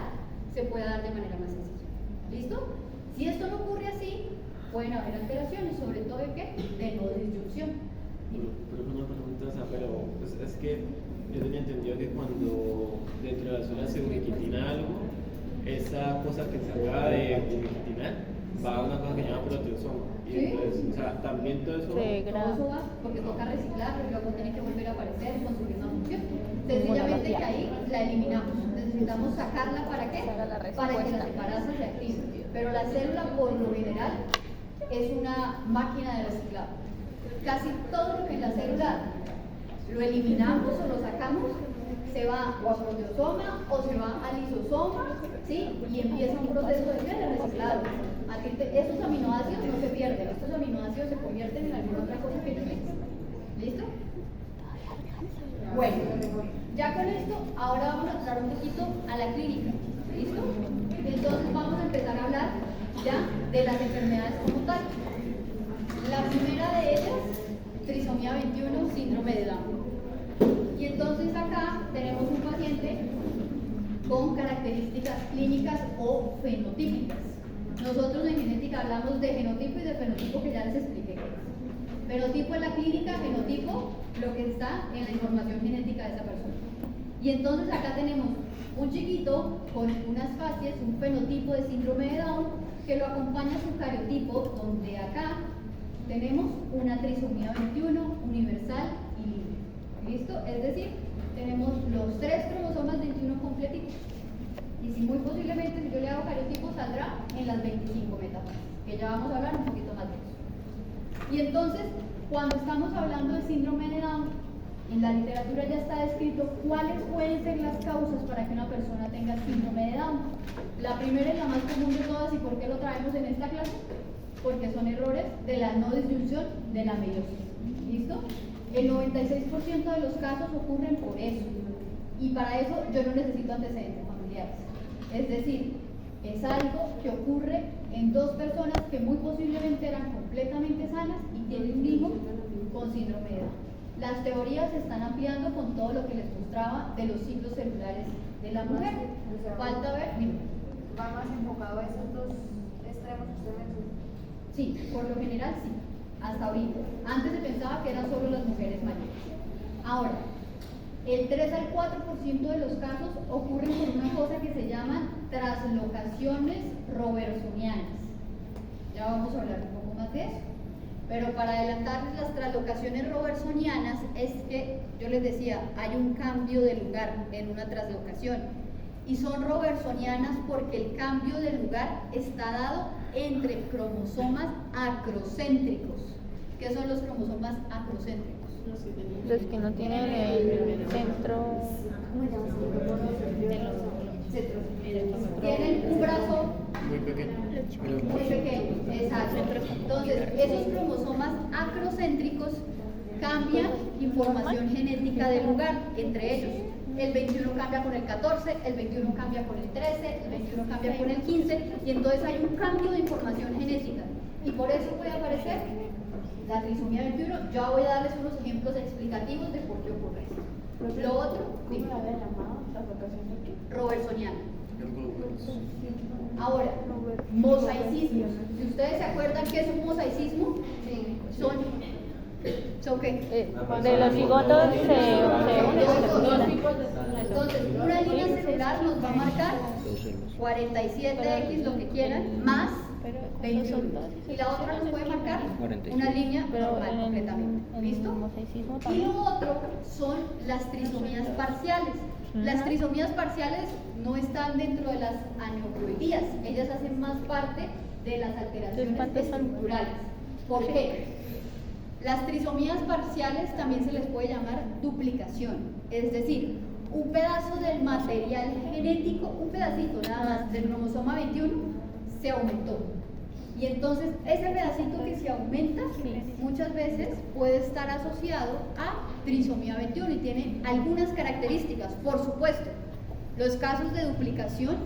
se pueda dar de manera más sencilla. ¿Listo? Si esto no ocurre así, pueden haber alteraciones, sobre todo de qué? De no disyunción. Pero una pregunta, o sea, pero pues, es que yo tenía entendido que cuando dentro de la zona se ubiquitina algo, esa cosa que se acaba de ubiquitinar va a una cosa que se llama proteosoma. Y ¿Sí? entonces, o sea, también todo eso. Todo eso va porque toca reciclar, pero luego tiene que volver a aparecer y conseguir una función. Sencillamente que ahí la eliminamos. Necesitamos sacarla ¿para qué? Para que la separasa se active. Pero la célula, por lo general, es una máquina de reciclado. Casi todo lo que en la célula lo eliminamos o lo sacamos, se va o a proteosoma o se va al lisosoma, ¿sí? Y empieza un proceso de reciclado. Estos aminoácidos no se pierden, estos aminoácidos se convierten en alguna otra cosa que necesitan. ¿Listo? Bueno, ya con esto, ahora vamos a entrar un poquito a la clínica. ¿Listo? Entonces vamos a empezar a hablar ya de las enfermedades como tal. La primera de ellas, trisomía 21, síndrome de Down. Y entonces acá tenemos un paciente con características clínicas o fenotípicas. Nosotros en genética hablamos de genotipo y de fenotipo, que ya les expliqué qué es. Fenotipo en la clínica, genotipo lo que está en la información genética de esa persona. Y entonces acá tenemos un chiquito con unas facies, un fenotipo de síndrome de Down, que lo acompaña su cariotipo, donde acá tenemos una trisomía 21 universal y libre. ¿Listo? Es decir, tenemos los 3 cromosomas 21 completitos. Y si muy posiblemente, si yo le hago cariotipo, saldrá en las 25 metáfases, que ya vamos a hablar un poquito más de eso. Y entonces, cuando estamos hablando de síndrome de Down, en la literatura ya está descrito cuáles pueden ser las causas para que una persona tenga síndrome de Down. La primera es la más común de todas, ¿y por qué lo traemos en esta clase? Porque son errores de la no disyunción de la meiosis. ¿Listo? El 96% de los casos ocurren por eso. Y para eso yo no necesito antecedentes familiares. Es decir, es algo que ocurre en 2 personas que muy posiblemente eran completamente sanas y tienen un hijo con síndrome de Down. Las teorías se están ampliando con todo lo que les mostraba de los ciclos celulares de la mujer. Falta ver, dime. ¿Va más enfocado a esos 2 extremos que usted mencionó? Sí, por lo general sí, hasta ahorita. Antes se pensaba que eran solo las mujeres mayores. Ahora, el 3 al 4% de los casos ocurren por una cosa que se llaman traslocaciones robertsonianas. Ya vamos a hablar un poco más de eso. Pero para adelantarles, las traslocaciones robertsonianas es que, yo les decía, hay un cambio de lugar en una traslocación. Y son robertsonianas porque el cambio de lugar está dado entre cromosomas acrocéntricos. ¿Qué son los cromosomas acrocéntricos? Los que no tienen el centro. Tienen un brazo Muy pequeño. muy pequeño, exacto. Entonces, esos cromosomas acrocéntricos cambian información genética del lugar entre ellos. El 21 cambia con el 14, el 21 cambia con el 13, el 21 cambia con el 15, y entonces hay un cambio de información genética. Y por eso puede aparecer la trisomía 21. Ya voy a darles unos ejemplos explicativos de por qué ocurre esto. Lo otro, dime. Robertsoniana. Ahora, mosaicismos. Si ustedes se acuerdan qué es un mosaicismo, ¿son qué? De los cigotos se unen. Entonces, una línea celular nos va a marcar 47X, lo que quieran, más 21. Y la otra nos puede marcar una línea normal completamente. ¿Listo? Y lo otro son las trisomías parciales. Las trisomías parciales no están dentro de las aneuploidías, ellas hacen más parte de las alteraciones estructurales. ¿Por qué? Las trisomías parciales también se les puede llamar duplicación, es decir, un pedazo del material genético, un pedacito nada más del cromosoma 21 se aumentó. Y entonces ese pedacito que se aumenta muchas veces puede estar asociado a trisomía 21 y tiene algunas características. Por supuesto, los casos de duplicación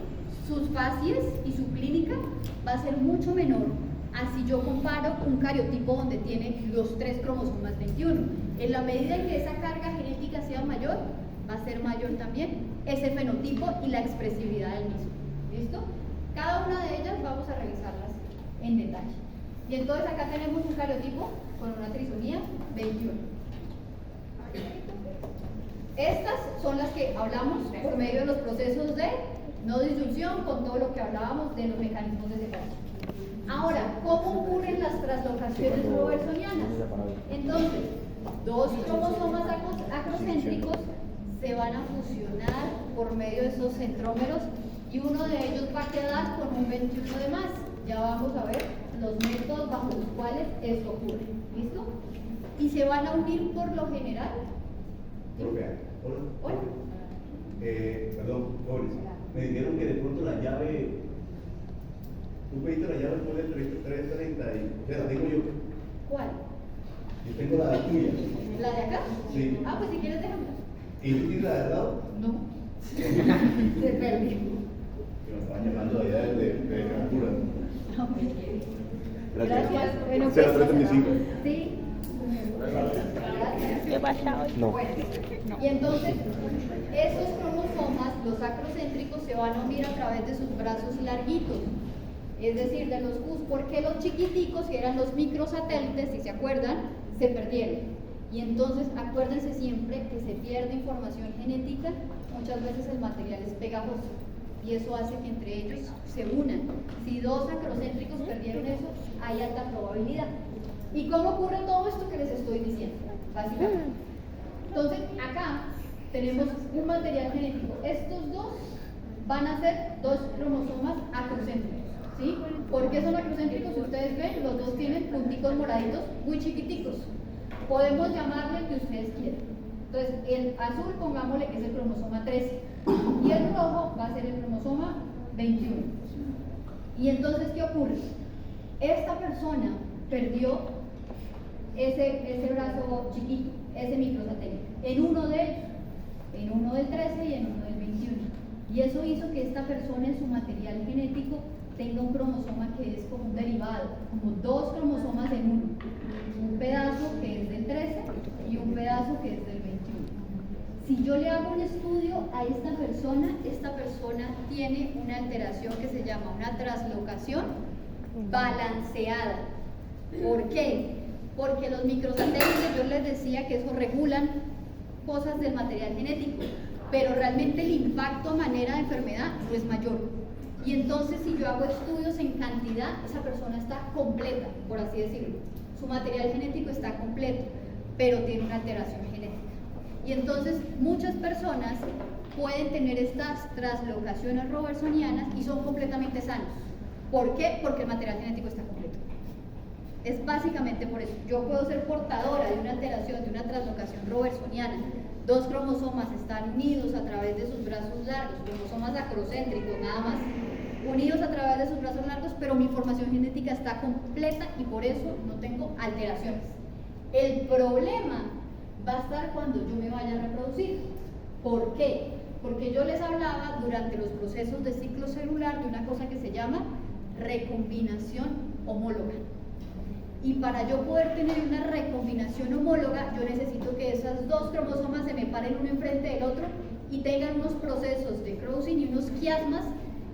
sus facies y su clínica va a ser mucho menor así yo comparo un cariotipo donde tiene los 3 cromosomas 21. En la medida en que esa carga genética sea mayor, va a ser mayor también ese fenotipo y la expresividad del mismo. ¿Listo? Cada una de ellas vamos a revisarlas en detalle. Y entonces acá tenemos un cariotipo con una trisomía 21. Estas son las que hablamos por medio de los procesos de no disyunción, con todo lo que hablábamos de los mecanismos de separación. Ahora, ¿cómo ocurren las translocaciones robertsonianas? Entonces, 2 cromosomas acrocéntricos se van a fusionar por medio de esos centrómeros y uno de ellos va a quedar con un 21 de más. Ya vamos a ver los métodos bajo los cuales esto ocurre. ¿Listo? Y se van a unir por lo general. Profe, hola. Hola. Perdón, jóvenes. Me dijeron que de pronto la llave, un pediste la llave después del 330 o sea, la tengo yo. ¿Cuál? Yo tengo la tuya. ¿La de acá? Sí. Ah, pues si quieres déjamela. ¿Y tú tienes la de al lado? No. Se perdió. Que me estaban llamando de allá de Cancún. Gracias. Bueno, 0335. Sí. ¿Qué pasa hoy? No. Bueno, y entonces, esos cromosomas, los acrocéntricos, se van a unir a través de sus brazos larguitos, es decir, de los Qs, porque los chiquiticos, que eran los microsatélites, si se acuerdan, se perdieron. Y entonces, acuérdense siempre que se pierde información genética, muchas veces el material es pegajoso, y eso hace que entre ellos se unan. Si 2 acrocéntricos perdieron eso, hay alta probabilidad. ¿Y cómo ocurre todo esto que les estoy diciendo? Básicamente. Entonces, acá tenemos un material genético. Estos 2 van a ser 2 cromosomas acrocéntricos. ¿Sí? ¿Por qué son acrocéntricos? Si ustedes ven, los 2 tienen punticos moraditos muy chiquiticos. Podemos llamarle el que ustedes quieran. Entonces, el azul, pongámosle que es el cromosoma 13. Y el rojo va a ser el cromosoma 21. Y entonces, ¿qué ocurre? Esta persona perdió ese brazo chiquito, ese microsatélite, en uno de ellos, en uno del 13 y en uno del 21. Y eso hizo que esta persona en su material genético tenga un cromosoma que es como un derivado, como 2 cromosomas en uno. Un pedazo que es del 13 y un pedazo que es del 21. Si yo le hago un estudio a esta persona tiene una alteración que se llama una translocación balanceada. ¿Por qué? Porque los microsatélites, yo les decía que eso regulan cosas del material genético, pero realmente el impacto a manera de enfermedad no es mayor. Y entonces, si yo hago estudios en cantidad, esa persona está completa, por así decirlo. Su material genético está completo, pero tiene una alteración genética. Y entonces, muchas personas pueden tener estas translocaciones robertsonianas y son completamente sanos. ¿Por qué? Porque el material genético está completo. Es básicamente por eso. Yo puedo ser portadora de una alteración, de una translocación robertsoniana. 2 cromosomas están unidos a través de sus brazos largos, cromosomas acrocéntricos, nada más, unidos a través de sus brazos largos, pero mi información genética está completa y por eso no tengo alteraciones. El problema va a estar cuando yo me vaya a reproducir. ¿Por qué? Porque yo les hablaba durante los procesos de ciclo celular de una cosa que se llama recombinación homóloga. Y para yo poder tener una recombinación homóloga, yo necesito que esas 2 cromosomas se me paren uno enfrente del otro y tengan unos procesos de crossing y unos quiasmas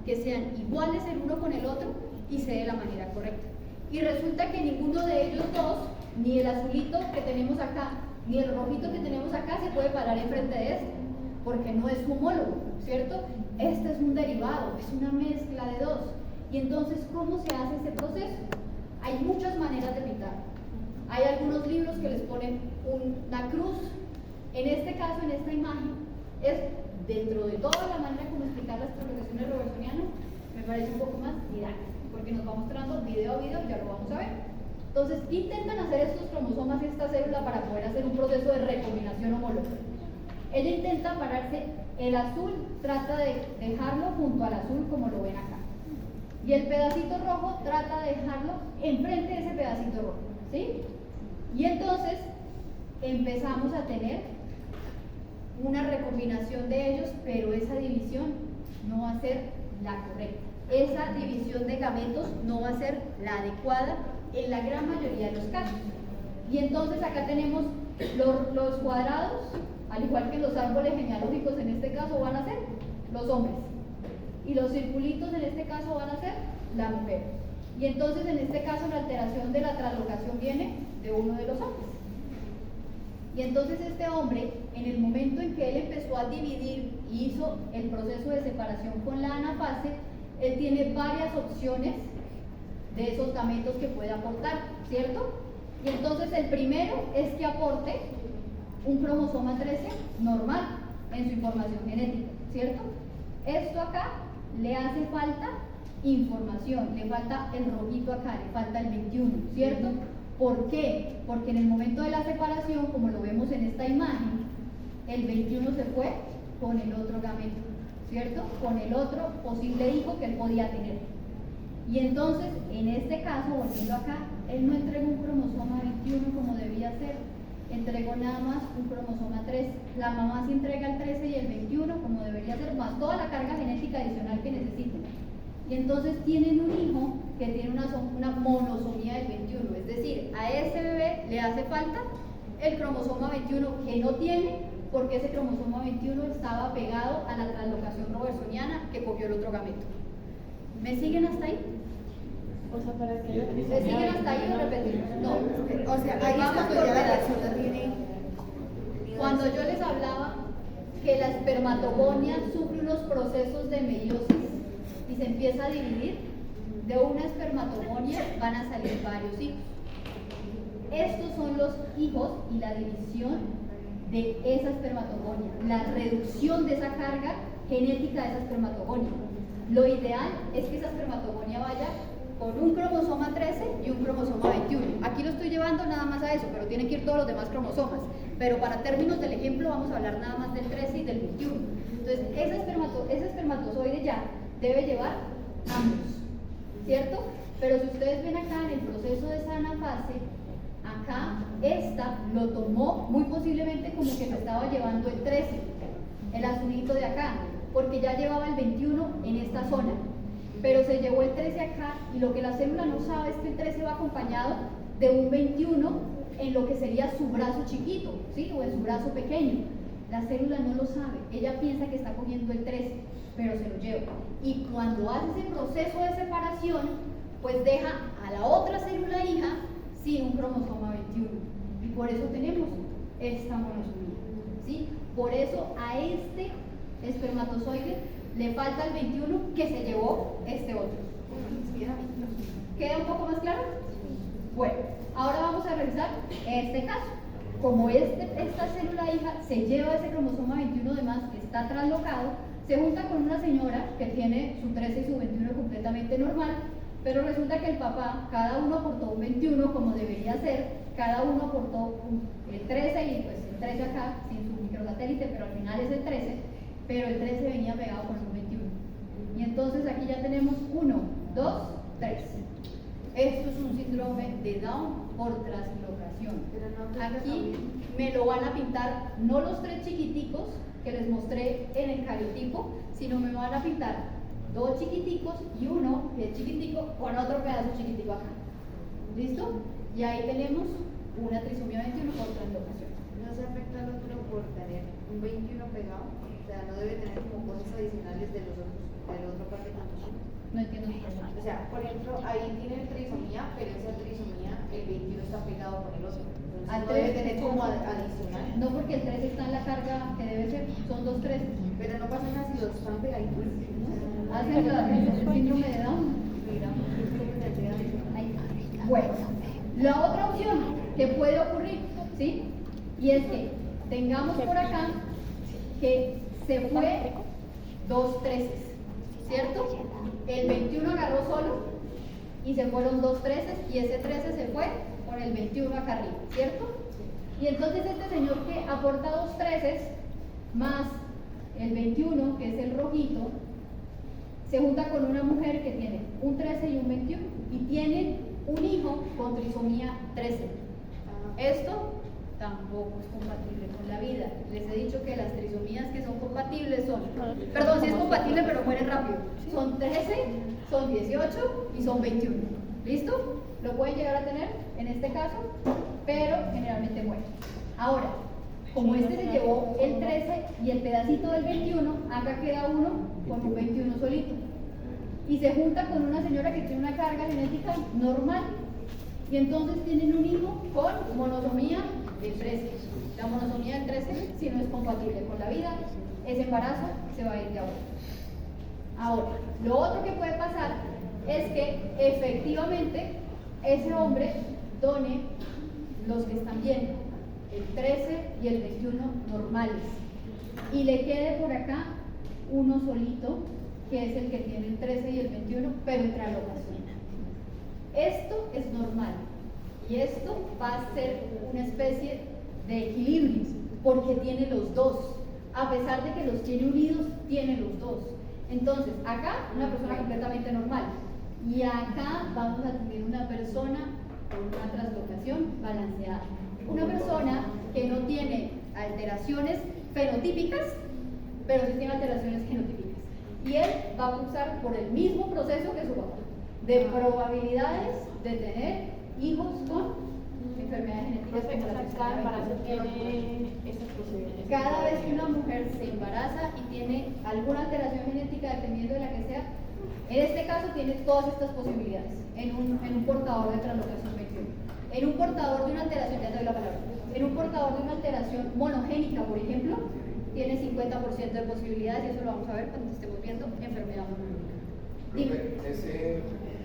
que sean iguales el uno con el otro y se dé de la manera correcta. Y resulta que ninguno de ellos 2, ni el azulito que tenemos acá, ni el rojito que tenemos acá, se puede parar enfrente de este, porque no es homólogo, ¿cierto? Este es un derivado, es una mezcla de 2. Y entonces, ¿cómo se hace ese proceso? Hay muchas maneras de pintar. Hay algunos libros que les ponen una cruz. En este caso, en esta imagen, es dentro de toda la manera como explicar las translocaciones robertsonianas, me parece un poco más didáctico, porque nos va mostrando video a video y ya lo vamos a ver. Entonces, intentan hacer estos cromosomas y esta célula para poder hacer un proceso de recombinación homóloga. Ella intenta pararse, el azul trata de dejarlo junto al azul como lo ven acá. Y el pedacito rojo trata de dejarlo enfrente de ese pedacito rojo, ¿sí? Y entonces empezamos a tener una recombinación de ellos, pero esa división no va a ser la correcta. Esa división de gametos no va a ser la adecuada en la gran mayoría de los casos. Y entonces acá tenemos los cuadrados, al igual que los árboles genealógicos en este caso van a ser los hombres. Y los circulitos en este caso van a ser la mujer. Y entonces en este caso la alteración de la translocación viene de uno de los hombres. Y entonces este hombre, en el momento en que él empezó a dividir y hizo el proceso de separación con la anafase, él tiene varias opciones de esos gametos que puede aportar, ¿cierto? Y entonces el primero es que aporte un cromosoma 13 normal en su información genética, ¿cierto? Esto acá le hace falta información, le falta el rojito acá, le falta el 21, ¿cierto? ¿Por qué? Porque en el momento de la separación, como lo vemos en esta imagen, el 21 se fue con el otro gameto, ¿cierto? Con el otro posible hijo que él podía tener. Y entonces, en este caso, volviendo acá, él no entregó un cromosoma 21 como debía ser, entregó nada más un cromosoma 13. La mamá sí entrega el 13 y el 21 como debería ser, más toda la carga genética adicional que necesiten. Y entonces tienen un hijo que tiene una monosomía del 21, es decir, a ese bebé le hace falta el cromosoma 21 que no tiene, porque ese cromosoma 21 estaba pegado a la translocación robertsoniana que cogió el otro gameto. ¿Me siguen hasta ahí? O sea, para que ¿Me siguen hasta ahí o repetimos? No. O sea, ahí Vamos está por ya la pedazos. persona tiene. Cuando yo les hablaba que la espermatogonia sufre unos procesos de meiosis y se empieza a dividir, de una espermatogonia van a salir varios hijos. Estos son los hijos y la división de esa espermatogonia, la reducción de esa carga genética de esa espermatogonia. Lo ideal es que esa espermatogonia vaya con un cromosoma 13 y un cromosoma 21. Aquí lo estoy llevando nada más a eso, pero tienen que ir todos los demás cromosomas. Pero para términos del ejemplo vamos a hablar nada más del 13 y del 21. Entonces, ese espermatozoide ya debe llevar ambos, ¿cierto? Pero si ustedes ven acá en el proceso de esa anafase, acá esta lo tomó muy posiblemente como que se estaba llevando el 13, el azulito de acá, porque ya llevaba el 21 en esta zona, pero se llevó el 13 acá y lo que la célula no sabe es que el 13 va acompañado de un 21 en lo que sería su brazo chiquito, ¿sí? O en su brazo pequeño. La célula no lo sabe, ella piensa que está cogiendo el 13, pero se lo lleva. Y cuando hace ese proceso de separación, pues deja a la otra célula hija sin un cromosoma 21. Y por eso tenemos esta monosomía, ¿sí? Por eso a este espermatozoide le falta el 21 que se llevó este otro. ¿Queda un poco más claro? Bueno, ahora vamos a revisar este caso. Como esta célula hija se lleva ese cromosoma 21 de más que está traslocado, se junta con una señora que tiene su 13 y su 21 completamente normal, pero resulta que el papá, cada uno aportó un 21 como debería ser, cada uno aportó el 13 y pues el 13 acá sin su microsatélite, pero al final es el 13, pero el 13 venía pegado con un 21. Y entonces aquí ya tenemos 1, 2, 3. Esto es un síndrome de Down por translocación. Aquí me lo van a pintar no los 3 chiquiticos que les mostré en el cariotipo, sino me van a pintar 2 chiquiticos y uno que es chiquitico con otro pedazo chiquitico acá. ¿Listo? Y ahí tenemos una trisomía 21 por translocación. No se afecta al otro por tener un 21 pegado. O sea, no debe tener como cosas adicionales de los otros, del otro par de cromosomas. No entiendo su pregunta. O sea, por ejemplo, ahí tiene trisomía, pero esa trisomía, el 21 está pegado con el otro. Entonces, Al no debe 13 tener como adicional. No, porque el 13 está en la carga que debe ser, son 2 13. Pero no pasa nada si los están pegaditos. Hacen el síndrome de Down. Mira, es como se pega. Ahí. Bueno, la otra opción que puede ocurrir, ¿sí? Y es que tengamos por acá que se fue 2 13, ¿cierto? El 21 agarró solo y se fueron 2 13 y ese 13 se fue con el 21 acá arriba, ¿cierto? Y entonces este señor que aporta 2 13 más el 21, que es el rojito, se junta con una mujer que tiene un 13 y un 21 y tienen un hijo con trisomía 13. Esto tampoco es compatible con la vida. Les he dicho que las trisomías que son compatibles son, perdón, sí es compatible pero mueren rápido, son 13, son 18 y son 21. ¿Listo? Lo pueden llegar a tener en este caso, pero generalmente mueren. Ahora, como este se llevó el 13 y el pedacito del 21, acá queda uno con un 21 solito. Y se junta con una señora que tiene una carga genética normal. Y entonces tienen un hijo con monosomía del 13. La monosomía del 13, si no es compatible con la vida, ese embarazo se va a ir de ahora. Ahora, lo otro que puede pasar es que efectivamente ese hombre done los que están bien, el 13 y el 21 normales, y le quede por acá uno solito, que es el que tiene el 13 y el 21, pero en translocación. Esto es normal, y esto va a ser una especie de equilibrio, porque tiene los dos. A pesar de que los tiene unidos, tiene los dos. Entonces, acá una persona completamente normal, y acá vamos a tener una persona con una translocación balanceada. Una persona que no tiene alteraciones fenotípicas, pero sí tiene alteraciones genotípicas. Y él va a cursar por el mismo proceso que su papá, de probabilidades de tener hijos con enfermedades genéticas como la trisomía 21. Cada vez que una mujer se embaraza y tiene alguna alteración genética, dependiendo de la que sea, en este caso tiene todas estas posibilidades en un portador de translocación 21. En un portador de una alteración, ya te doy la palabra, en un portador de una alteración monogénica, por ejemplo, tiene 50% de posibilidades, y eso lo vamos a ver cuando estemos viendo enfermedad monogénica. Profe, ese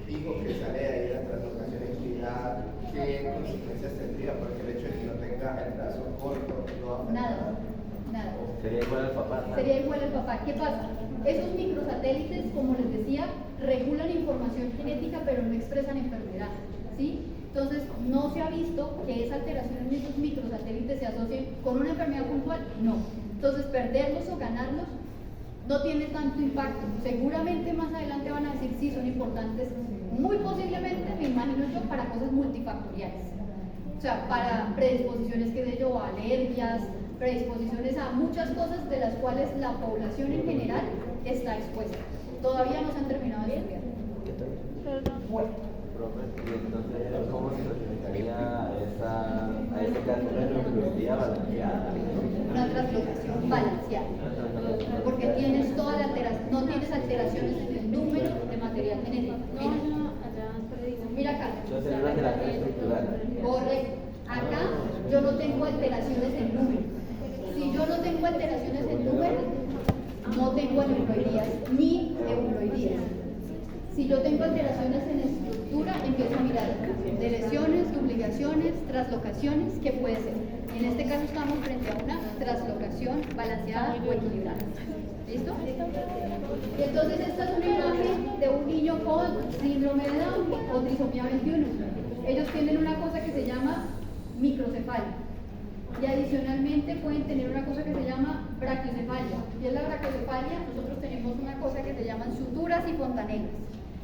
hijo que sale de ahí de la translocación equidad, ¿qué consecuencias tendría? Porque el hecho de que no tenga el brazo corto no va a afectar. Nada. Sería igual al papá. Sería igual al papá. ¿Qué pasa? Esos microsatélites, como les decía, regulan información genética pero no expresan enfermedad, ¿sí? Entonces, no se ha visto que esa alteración en esos microsatélites se asocie con una enfermedad puntual, no. Entonces, perderlos o ganarlos no tiene tanto impacto. Seguramente más adelante van a decir sí, son importantes, muy posiblemente, me imagino yo, para cosas multifactoriales. O sea, para predisposiciones, que de ello, alergias, predisposiciones a muchas cosas de las cuales la población en general está expuesta. Todavía no se han terminado de estudiar. Bueno. Profe, y entonces, ¿cómo se clasificaría a este caso de translocación balanceada? Una translocación balanceada, porque tienes toda la alteración, no tienes alteraciones en el número de material genético. Mira acá. Son células de la cadena estructural. Correcto. Acá yo no tengo alteraciones en número. Si yo no tengo alteraciones en número, no tengo aneuploidías ni euploidías. Si yo tengo alteraciones en estructura, empiezo a mirar de lesiones, duplicaciones, translocaciones, ¿qué puede ser? En este caso estamos frente a una translocación balanceada o equilibrada. ¿Listo? Y entonces esta es una imagen de un niño con síndrome de Down o trisomía 21. Ellos tienen una cosa que se llama microcefalia. Y adicionalmente pueden tener una cosa que se llama brachiocefalia. Y es la brachiocefalia, nosotros tenemos una cosa que se llaman suturas y fontanelas.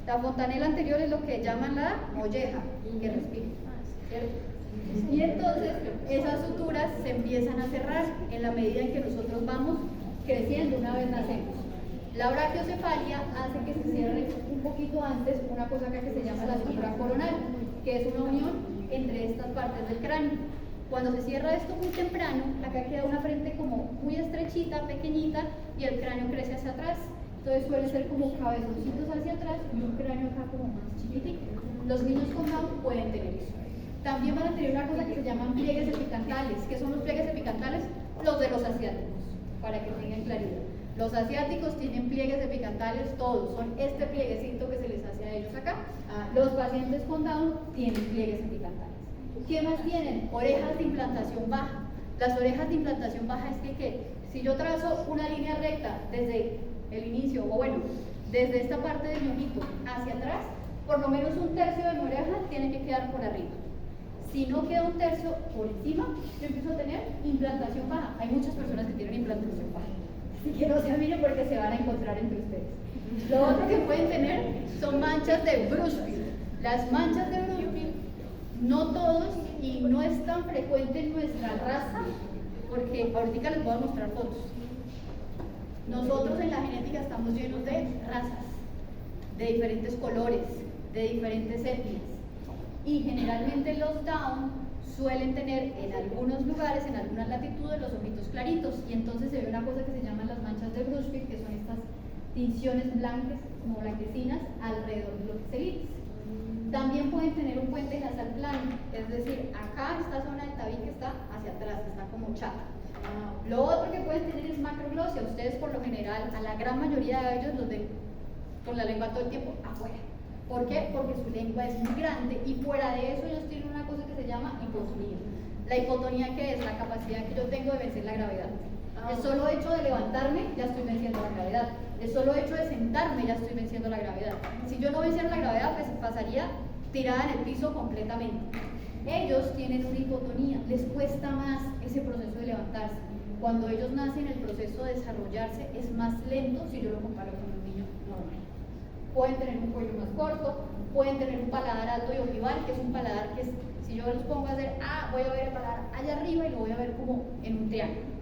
La fontanela anterior es lo que llaman la molleja, que respira, ¿cierto? Y entonces esas suturas se empiezan a cerrar en la medida en que nosotros vamos creciendo una vez nacemos. La brachiocefalia hace que se cierre un poquito antes una cosa acá que se llama la sutura coronal, que es una unión entre estas partes del cráneo. Cuando se cierra esto muy temprano, acá queda una frente como muy estrechita, pequeñita, y el cráneo crece hacia atrás. Entonces suele ser como cabezoncitos hacia atrás y un cráneo acá como más chiquitico. Los niños con Down pueden tener eso. También van a tener una cosa que se llaman pliegues epicantales. ¿Qué son los pliegues epicantales? Los de los asiáticos, para que tengan claridad. Los asiáticos tienen pliegues epicantales todos, son este plieguecito que se les hace a ellos acá. Los pacientes con Down tienen pliegues epicantales. ¿Qué más tienen? Orejas de implantación baja. Las orejas de implantación baja es que, ¿qué? Si yo trazo una línea recta desde el inicio, o bueno, desde esta parte del ojito hacia atrás, por lo menos un tercio de mi oreja tiene que quedar por arriba. Si no queda un tercio por encima, yo empiezo a tener implantación baja. Hay muchas personas que tienen implantación baja. Así que no se miren porque se van a encontrar entre ustedes. Lo otro que pueden tener son manchas de Bruchfield. Las manchas de Bruchfield No todos, y no es tan frecuente en nuestra raza, porque ahorita les voy a mostrar fotos. Nosotros en la genética estamos llenos de razas, de diferentes colores, de diferentes etnias. Y generalmente los Down suelen tener en algunos lugares, en algunas latitudes, los ojitos claritos. Y entonces se ve una cosa que se llaman las manchas de Bruchfield, que son estas tinciones blancas, como blanquecinas, alrededor de los celitis. También pueden tener un puente nasal plano, es decir, acá esta zona del tabique está hacia atrás, está como chata. Lo otro que pueden tener es macroglosia. Ustedes por lo general, a la gran mayoría de ellos los ven con la lengua todo el tiempo afuera. ¿Por qué? Porque su lengua es muy grande y fuera de eso ellos tienen una cosa que se llama hipotonía. La hipotonía, ¿qué es? La capacidad que yo tengo de vencer la gravedad. El solo hecho de levantarme, ya estoy venciendo la gravedad. El solo hecho de sentarme, ya estoy venciendo la gravedad. Si yo no venciera la gravedad, pues pasaría tirada en el piso completamente. Ellos tienen una hipotonía, les cuesta más ese proceso de levantarse. Cuando ellos nacen, el proceso de desarrollarse es más lento si yo lo comparo con un niño normal. Pueden tener un cuello más corto, pueden tener un paladar alto y ojival, que es un paladar que si yo los pongo a hacer voy a ver el paladar allá arriba y lo voy a ver como en un triángulo.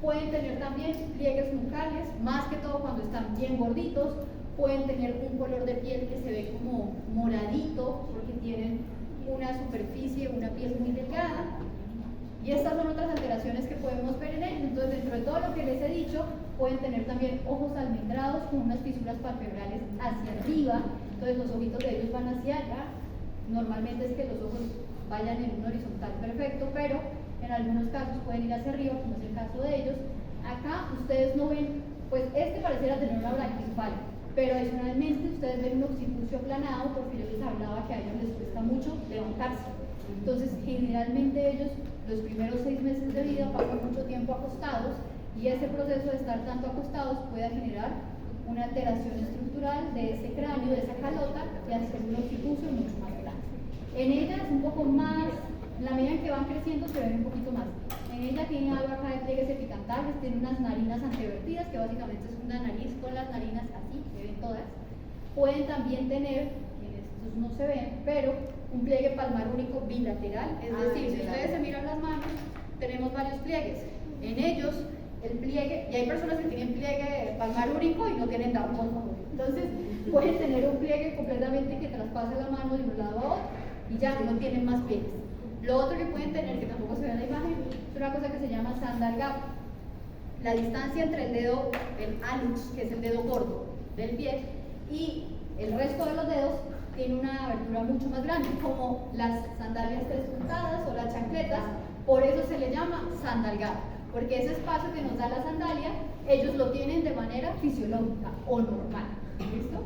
Pueden tener también pliegues nucales, más que todo cuando están bien gorditos. Pueden tener un color de piel que se ve como moradito, porque tienen una superficie, una piel muy delgada. Y estas son otras alteraciones que podemos ver en ellos. Entonces, dentro de todo lo que les he dicho, pueden tener también ojos almendrados con unas fisuras palpebrales hacia arriba. Entonces, los ojitos de ellos van hacia allá. Normalmente es que los ojos vayan en un horizontal perfecto, pero en algunos casos pueden ir hacia arriba, como es el caso de ellos. Acá ustedes no ven, pues este pareciera tener una braquicefalia, pero adicionalmente ustedes ven un occipucio aplanado, porque yo les hablaba que a ellos les cuesta mucho levantarse. Entonces, generalmente ellos los primeros 6 meses de vida pasan mucho tiempo acostados, y ese proceso de estar tanto acostados puede generar una alteración estructural de ese cráneo, de esa calota, y hacer un occipucio mucho más grande. En ellas un poco más, en la medida en que van creciendo se ven un poquito más. En ella tiene algo acá de pliegues epicantables, tiene unas narinas antevertidas, que básicamente es una nariz con las narinas así, se ven todas. Pueden también tener, en estos no se ven, pero un pliegue palmar único bilateral, es decir, si ustedes se miran las manos, tenemos varios pliegues. En ellos, el pliegue, y hay personas que tienen pliegue palmar único y no tienen Down, por favor. Entonces, pueden tener un pliegue completamente que traspase la mano de un lado a otro y ya no tienen más pliegues. Lo otro que pueden tener, que tampoco se ve en la imagen, es una cosa que se llama sandal gap. La distancia entre el dedo, el hallux, que es el dedo gordo del pie, y el resto de los dedos tiene una abertura mucho más grande, como las sandalias 3 puntadas o las chancletas. Por eso se le llama sandal gap, porque ese espacio que nos da la sandalia, ellos lo tienen de manera fisiológica o normal. ¿Listo?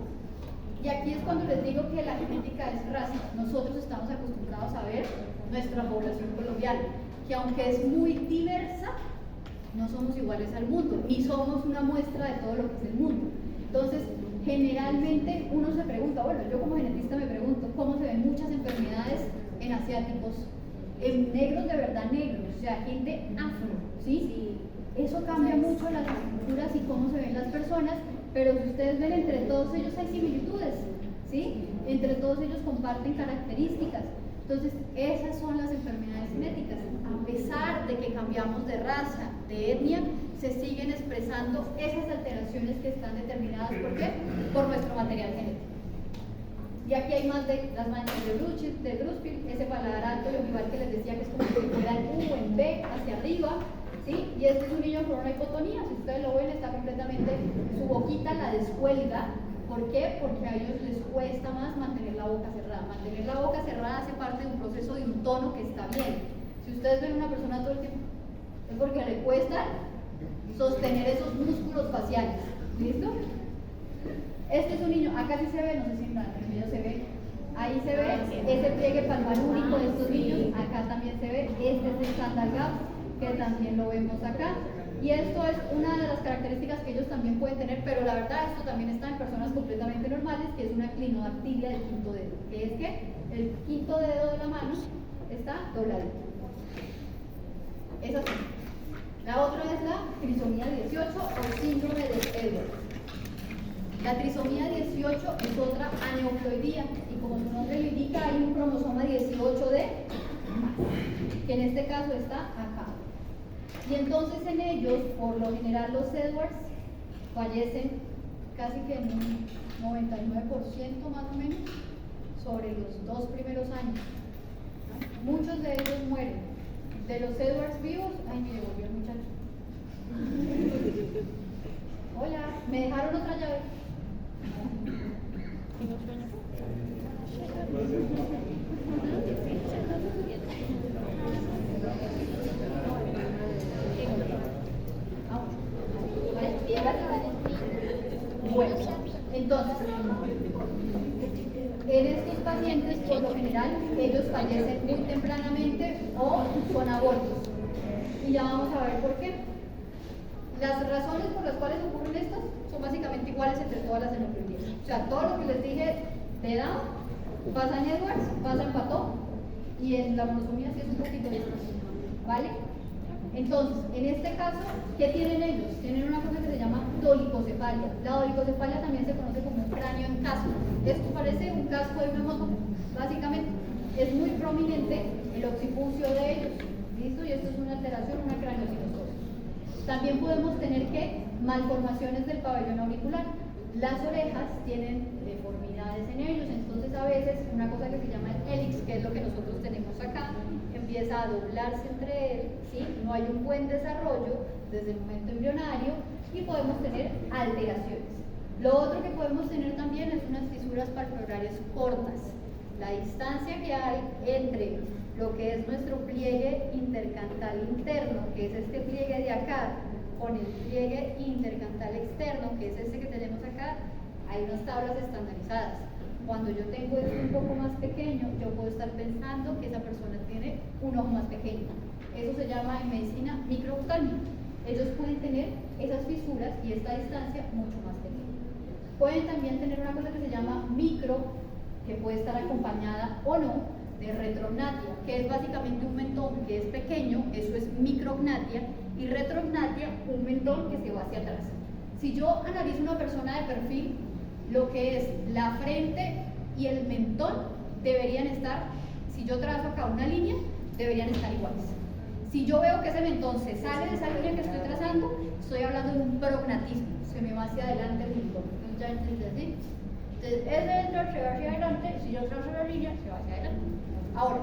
Y aquí es cuando les digo que la genética es raza. Nosotros estamos acostumbrados a ver nuestra población colombiana, que aunque es muy diversa, no somos iguales al mundo, ni somos una muestra de todo lo que es el mundo. Entonces, generalmente uno se pregunta, bueno, yo como genetista me pregunto, ¿cómo se ven muchas enfermedades en asiáticos? En negros de verdad negros, o sea, gente afro, ¿sí? Eso cambia mucho las estructuras y cómo se ven las personas, pero si ustedes ven, entre todos ellos hay similitudes, ¿sí? Entre todos ellos comparten características. Entonces, esas son las enfermedades genéticas. A pesar de que cambiamos de raza, de etnia, se siguen expresando esas alteraciones que están determinadas, ¿por qué? Por nuestro material genético. Y aquí hay más de las manchas de Bruchfield, ese paladar alto y ojival que les decía que es como si fuera en U, en B, hacia arriba, ¿sí? Y este es un niño con una hipotonía, si ustedes lo ven, está completamente, su boquita la descuelga. ¿Por qué? Porque a ellos les cuesta más mantener la boca cerrada. Mantener la boca cerrada hace parte de un proceso de un tono que está bien. Si ustedes ven a una persona todo el tiempo, es porque le cuesta sostener esos músculos faciales. ¿Listo? Este es un niño, acá sí se ve, no sé si en el video se ve, ahí se ve ese pliegue palmar único de estos niños, acá también se ve, este es el sandal gap, que también lo vemos acá. Y esto es una de las características que ellos también pueden tener, pero la verdad esto también está en personas completamente normales, que es una clinodactilia del quinto dedo, que es que el quinto dedo de la mano está dobladito. Es así. La otra es la trisomía 18 o síndrome de Edwards. La trisomía 18 es otra aneuploidía y como su nombre lo indica hay un cromosoma 18D que en este caso está acá. Y entonces en ellos, por lo general los Edwards fallecen casi que en un 99% más o menos sobre los 2 primeros años. ¿No? Muchos de ellos mueren. De los Edwards vivos, ay mire, volvió el muchacho. Hola, ¿me dejaron otra llave? Bueno, entonces, en estos pacientes, por lo general, ellos fallecen muy tempranamente o son abortos. Y ya vamos a ver por qué. Las razones por las cuales ocurren estas son básicamente iguales entre todas las aneuploidías. O sea, todo lo que les dije de edad pasa en Edwards, pasa en Pató y en la monosomía sí es un poquito distinto. ¿Vale? Entonces, en este caso, ¿qué tienen ellos? Tienen una cosa que se llama dolicocefalia. La dolicocefalia también se conoce como un cráneo en casco. Esto parece un casco de una moto, básicamente. Es muy prominente el occipucio de ellos. ¿Listo? Y esto es una alteración, una craneosinostosis. También podemos tener que malformaciones del pabellón auricular. Las orejas tienen deformidades en ellos, entonces a veces una cosa que se llama el hélix, que es lo que nosotros tenemos acá, empieza a doblarse entre él, ¿sí? No hay un buen desarrollo desde el momento embrionario y podemos tener alteraciones. Lo otro que podemos tener también es unas fisuras palpebrales cortas. La distancia que hay entre lo que es nuestro pliegue intercantal interno, que es este pliegue de acá, con el pliegue intercantal externo, que es este que tenemos acá, hay unas tablas estandarizadas. Cuando yo tengo esto un poco más pequeño, yo puedo estar pensando que esa persona tiene un ojo más pequeño. Eso se llama en medicina microoftalmia. Ellos pueden tener esas fisuras y esta distancia mucho más pequeña. Pueden también tener una cosa que se llama micro, que puede estar acompañada o no de retrognatia, que es básicamente un mentón que es pequeño, eso es micrognatia, y retrognatia, un mentón que se va hacia atrás. Si yo analizo una persona de perfil, lo que es la frente y el mentón deberían estar, si yo trazo acá una línea, deberían estar iguales. Si yo veo que ese mentón se sale de esa línea que estoy trazando, estoy hablando de un prognatismo, se me va hacia adelante el mentón. Entonces, ese mentón se va hacia adelante, si yo trazo la línea, se va hacia adelante. Ahora,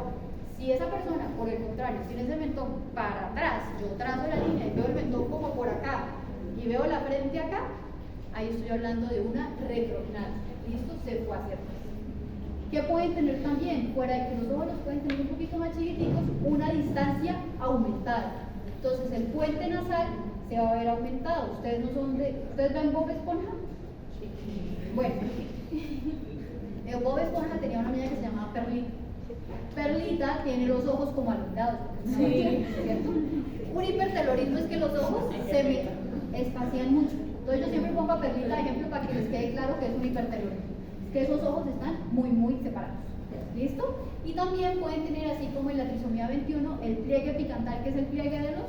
si esa persona, por el contrario, tiene ese mentón para atrás, yo trazo la línea y veo el mentón como por acá y veo la frente acá, ahí estoy hablando de una retrognatia. ¿Listo? Se fue hacia atrás. ¿Qué pueden tener también? Fuera de que los ojos los pueden tener un poquito más chiquiticos, una distancia aumentada. Entonces el puente nasal se va a ver aumentado. ¿Ustedes no son de... ¿Ustedes ven Bob Esponja? Bueno, Bob Esponja tenía una amiga que se llamaba Perlita. Perlita tiene los ojos como alumbrados, ¿cierto? Un hipertelorismo es que los ojos se me espacian mucho. Entonces yo siempre pongo a Perlita de ejemplo para que les quede claro que es un hipertelorismo. Es que esos ojos están muy separados. ¿Listo? Y también pueden tener, así como en la trisomía 21, el pliegue epicantal, que es el pliegue de los...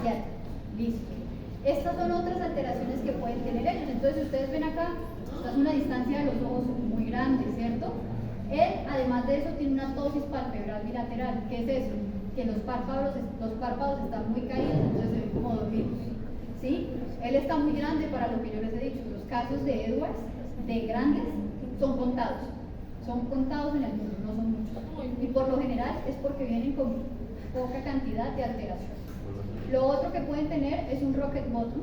Ya, listo. Estas son otras alteraciones que pueden tener ellos. Entonces, si ustedes ven acá, esta es una distancia de los ojos muy grande, ¿cierto? Él, además de eso, tiene una ptosis palpebral bilateral. ¿Qué es eso? Que los párpados están muy caídos, entonces se ven como dormidos. ¿Sí? Él está muy grande para lo que yo les he dicho. Los casos de Edwards, de grandes, son contados. Son contados en el mundo, no son muchos. Y por lo general es porque vienen con poca cantidad de alteraciones. Lo otro que pueden tener es un rocket bottom,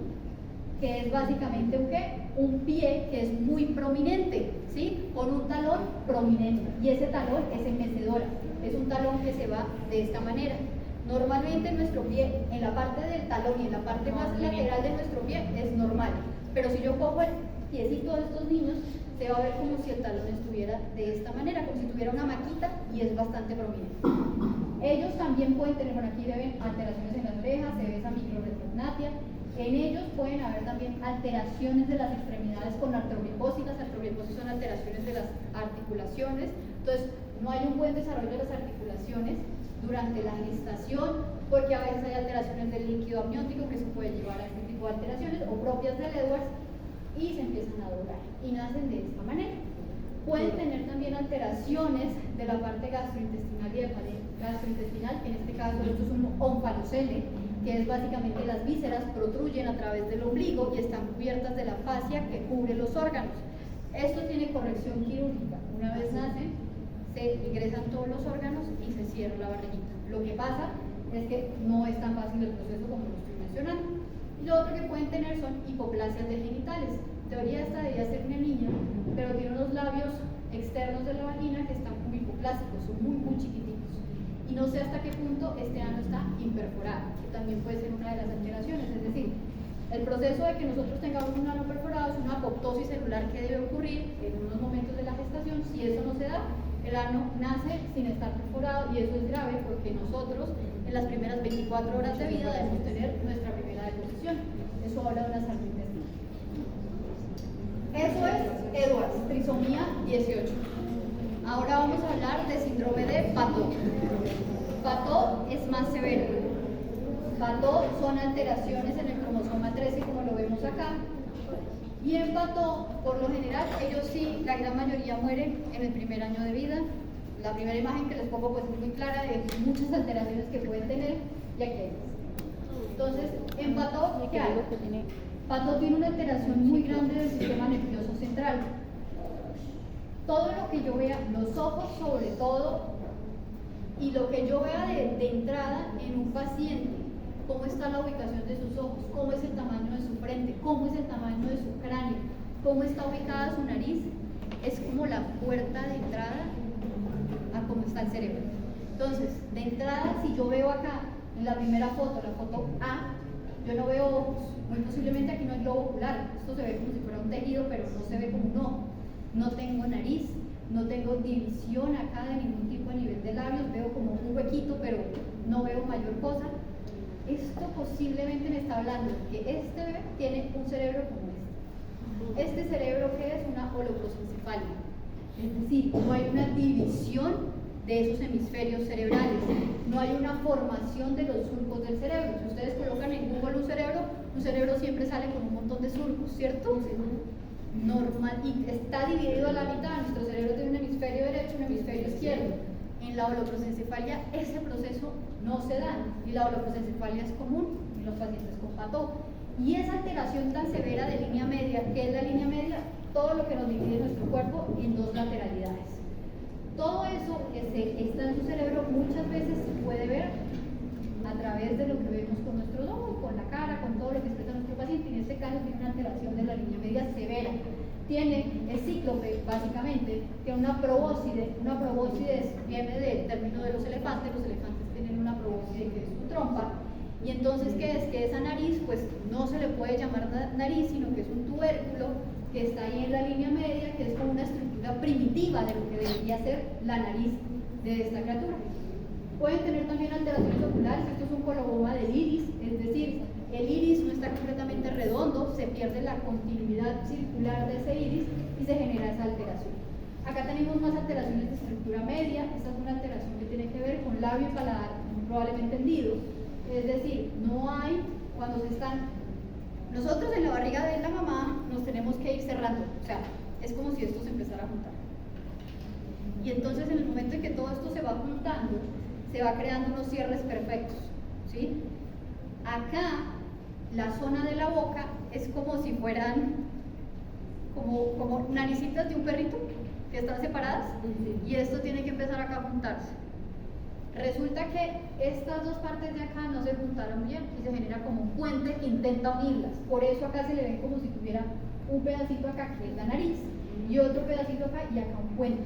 que es básicamente un ¿qué? Un pie que es muy prominente, ¿sí? Con un talón prominente. Y ese talón es en mecedora. Es un talón que se va de esta manera. Normalmente nuestro pie, en la parte del talón y en la parte más lateral de nuestro pie, es normal. Pero si yo cojo el piecito de estos niños, se va a ver como si el talón estuviera de esta manera, como si tuviera una maquita, y es bastante prominente. Ellos también pueden tener, bueno, aquí ven alteraciones en las orejas, se ve esa microretrognatia. En ellos pueden haber también alteraciones de las extremidades con artrogriposis. Las artrogriposis son alteraciones de las articulaciones. Entonces, no hay un buen desarrollo de las articulaciones durante la gestación, porque a veces hay alteraciones del líquido amniótico que se puede llevar a este tipo de alteraciones, o propias del Edwards, y se empiezan a doblar y nacen de esta manera. Pueden tener también alteraciones de la parte gastrointestinal y de pared gastrointestinal, que en este caso esto es un onfalocele, que es básicamente las vísceras protruyen a través del ombligo y están cubiertas de la fascia que cubre los órganos. Esto tiene corrección quirúrgica. Una vez nacen, se ingresan todos los órganos y se cierra la barriguita. Lo que pasa es que no es tan fácil el proceso como lo estoy mencionando. Y lo otro que pueden tener son hipoplasias de genitales. En teoría esta debería ser una niña, pero tiene unos labios externos de la vagina que están como hipoplásicos, son muy chiquititos. Y no sé hasta qué punto este ano está imperforado, que también puede ser una de las alteraciones. Es decir, el proceso de que nosotros tengamos un ano perforado es una apoptosis celular que debe ocurrir en unos momentos de la gestación. Si eso no se da, el ano nace sin estar perforado y eso es grave porque nosotros en las primeras 24 horas de vida debemos tener nuestra primera deposición. Eso habla de una salud intestinal. Eso es Edwards, trisomía 18. Ahora vamos a hablar de síndrome de Patot. Patot es más severo. Patot son alteraciones en el cromosoma 13 como lo vemos acá. Y en Patot, por lo general, ellos sí, la gran mayoría mueren en el primer año de vida. La primera imagen que les pongo pues es muy clara de muchas alteraciones que pueden tener y aquí hay más. Entonces, en Patot, ¿qué hay? Patot tiene una alteración muy grande del sistema nervioso central. Todo lo que yo vea, los ojos sobre todo, y lo que yo vea de entrada en un paciente, cómo está la ubicación de sus ojos, cómo es el tamaño de su frente, cómo es el tamaño de su cráneo, cómo está ubicada su nariz, es como la puerta de entrada a cómo está el cerebro. Entonces, de entrada, si yo veo acá, en la primera foto, la foto A, yo no veo ojos, muy posiblemente aquí no hay globo ocular, esto se ve como si fuera un tejido, pero no se ve como un ojo. No tengo nariz, no tengo división acá de ningún tipo a nivel de labios, veo como un huequito, pero no veo mayor cosa. Esto posiblemente me está hablando de que este bebé tiene un cerebro como este. Este cerebro que es una holoprosencefalia, es decir, no hay una división de esos hemisferios cerebrales, no hay una formación de los surcos del cerebro. Si ustedes colocan en Google un cerebro siempre sale con un montón de surcos, ¿cierto? Normal, y está dividido a la mitad. Nuestro cerebro tiene un hemisferio derecho y un hemisferio izquierdo. En la holoprosencefalia ese proceso no se da y la holoprosencefalia es común en los pacientes con Patot. Y esa alteración tan severa de línea media, ¿qué es la línea media? Todo lo que nos divide nuestro cuerpo en dos lateralidades. Todo eso que está en su cerebro muchas veces se puede ver a través de lo que vemos con nuestros ojos, con la cara, con todo lo que expresa nuestro paciente. En este caso tiene una alteración de la línea media severa. Es cíclope, básicamente, tiene una probóscide. Una probóscide viene del término de los elefantes tienen una probóscide que es su trompa. Y entonces, ¿qué es? Que esa nariz, pues no se le puede llamar nariz, sino que es un tubérculo que está ahí en la línea media, que es como una estructura primitiva de lo que debería ser la nariz de esta criatura. Pueden tener también alteraciones oculares. Esto es un coloboma del iris, es decir, el iris no está completamente redondo, se pierde la continuidad circular de ese iris y se genera esa alteración. Acá tenemos más alteraciones de estructura media. Esta es una alteración que tiene que ver con labio y paladar probablemente hendidos, es decir, no hay, cuando se están, nosotros en la barriga de la mamá nos tenemos que ir cerrando, o sea, es como si esto se empezara a juntar. Y entonces en el momento en que todo esto se va juntando, se va creando unos cierres perfectos, ¿sí? Acá, la zona de la boca es como si fueran como naricitas de un perrito que están separadas, y esto tiene que empezar acá a juntarse. Resulta que estas dos partes de acá no se juntaron bien y se genera como un puente que intenta unirlas. Por eso acá se le ve como si tuviera un pedacito acá que es la nariz y otro pedacito acá y acá un puente.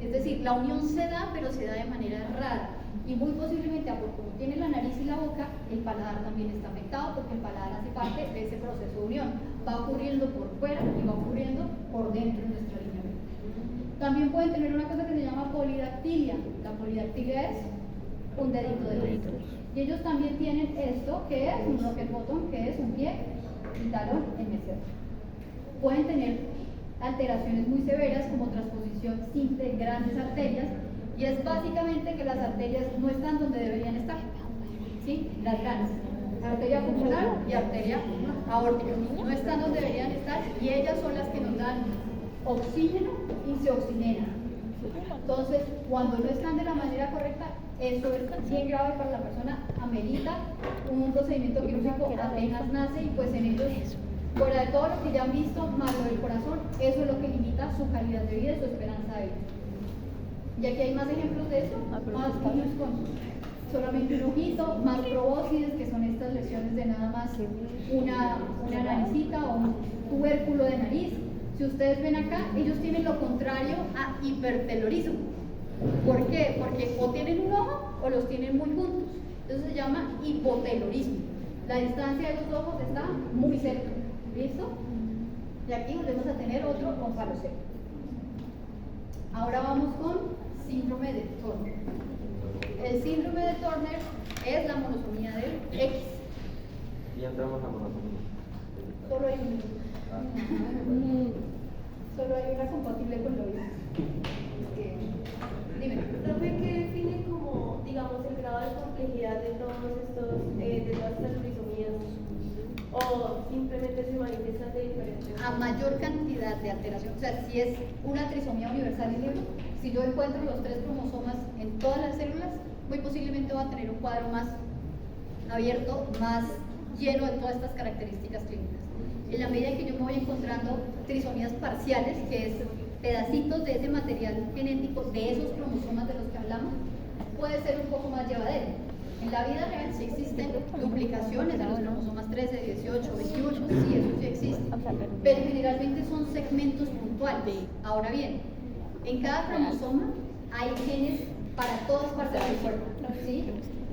Es decir, la unión se da, pero se da de manera rara. Y muy posiblemente, como tiene la nariz y la boca, el paladar también está afectado, porque el paladar hace parte de ese proceso de unión. Va ocurriendo por fuera y va ocurriendo por dentro de nuestra línea media. También pueden tener una cosa que se llama polidactilia. La polidactilia es un dedito de dedo. Y ellos también tienen esto, que es un rocket bottom, que es un pie y talón en mesero. Pueden tener alteraciones muy severas como transposición simple de grandes arterias, y es básicamente que las arterias no están donde deberían estar, ¿sí? Las grandes. arteria pulmonar y arteria aórtica. No están donde deberían estar y ellas son las que nos dan oxígeno y se oxigenan. Entonces, cuando no están de la manera correcta, eso es bien grave para la persona, amerita un procedimiento quirúrgico apenas nace y pues en ellos, fuera de todo lo que ya han visto, más lo del corazón, eso es lo que limita su calidad de vida y su esperanza de vida. Y aquí hay más ejemplos de eso, más niños con solamente un ojito, más probóscides, que son estas lesiones de nada más una naricita o un tubérculo de nariz. Si ustedes ven acá, ellos tienen lo contrario a hipertelorismo. ¿Por qué? Porque o tienen un ojo o los tienen muy juntos. Eso se llama hipotelorismo. La distancia de los ojos está muy cerca. ¿Listo? Y aquí volvemos a tener otro óvalo seco. Ahora vamos con síndrome de Turner. El síndrome de Turner es la monosomía del X. Y entramos a monosomía. Solo hay una. Solo hay una compatible con lo mismo. Dime. Profe, ¿qué define como, digamos, el grado de complejidad de de todas estas trisomías? ¿O simplemente se manifiestan de diferentes? A mayor cantidad de alteración, o sea, si es una trisomía universal libre, si yo encuentro los 3 cromosomas en todas las células, muy posiblemente va a tener un cuadro más abierto, más lleno de todas estas características clínicas. En la medida en que yo me voy encontrando trisomías parciales, que es pedacitos de ese material genético, de esos cromosomas de los que hablamos, puede ser un poco más llevadero. En la vida real sí existen duplicaciones de los cromosomas 13, 18, 21, sí, eso sí existe, pero generalmente son segmentos puntuales. Ahora bien, en cada cromosoma hay genes para todas partes del cuerpo, ¿sí?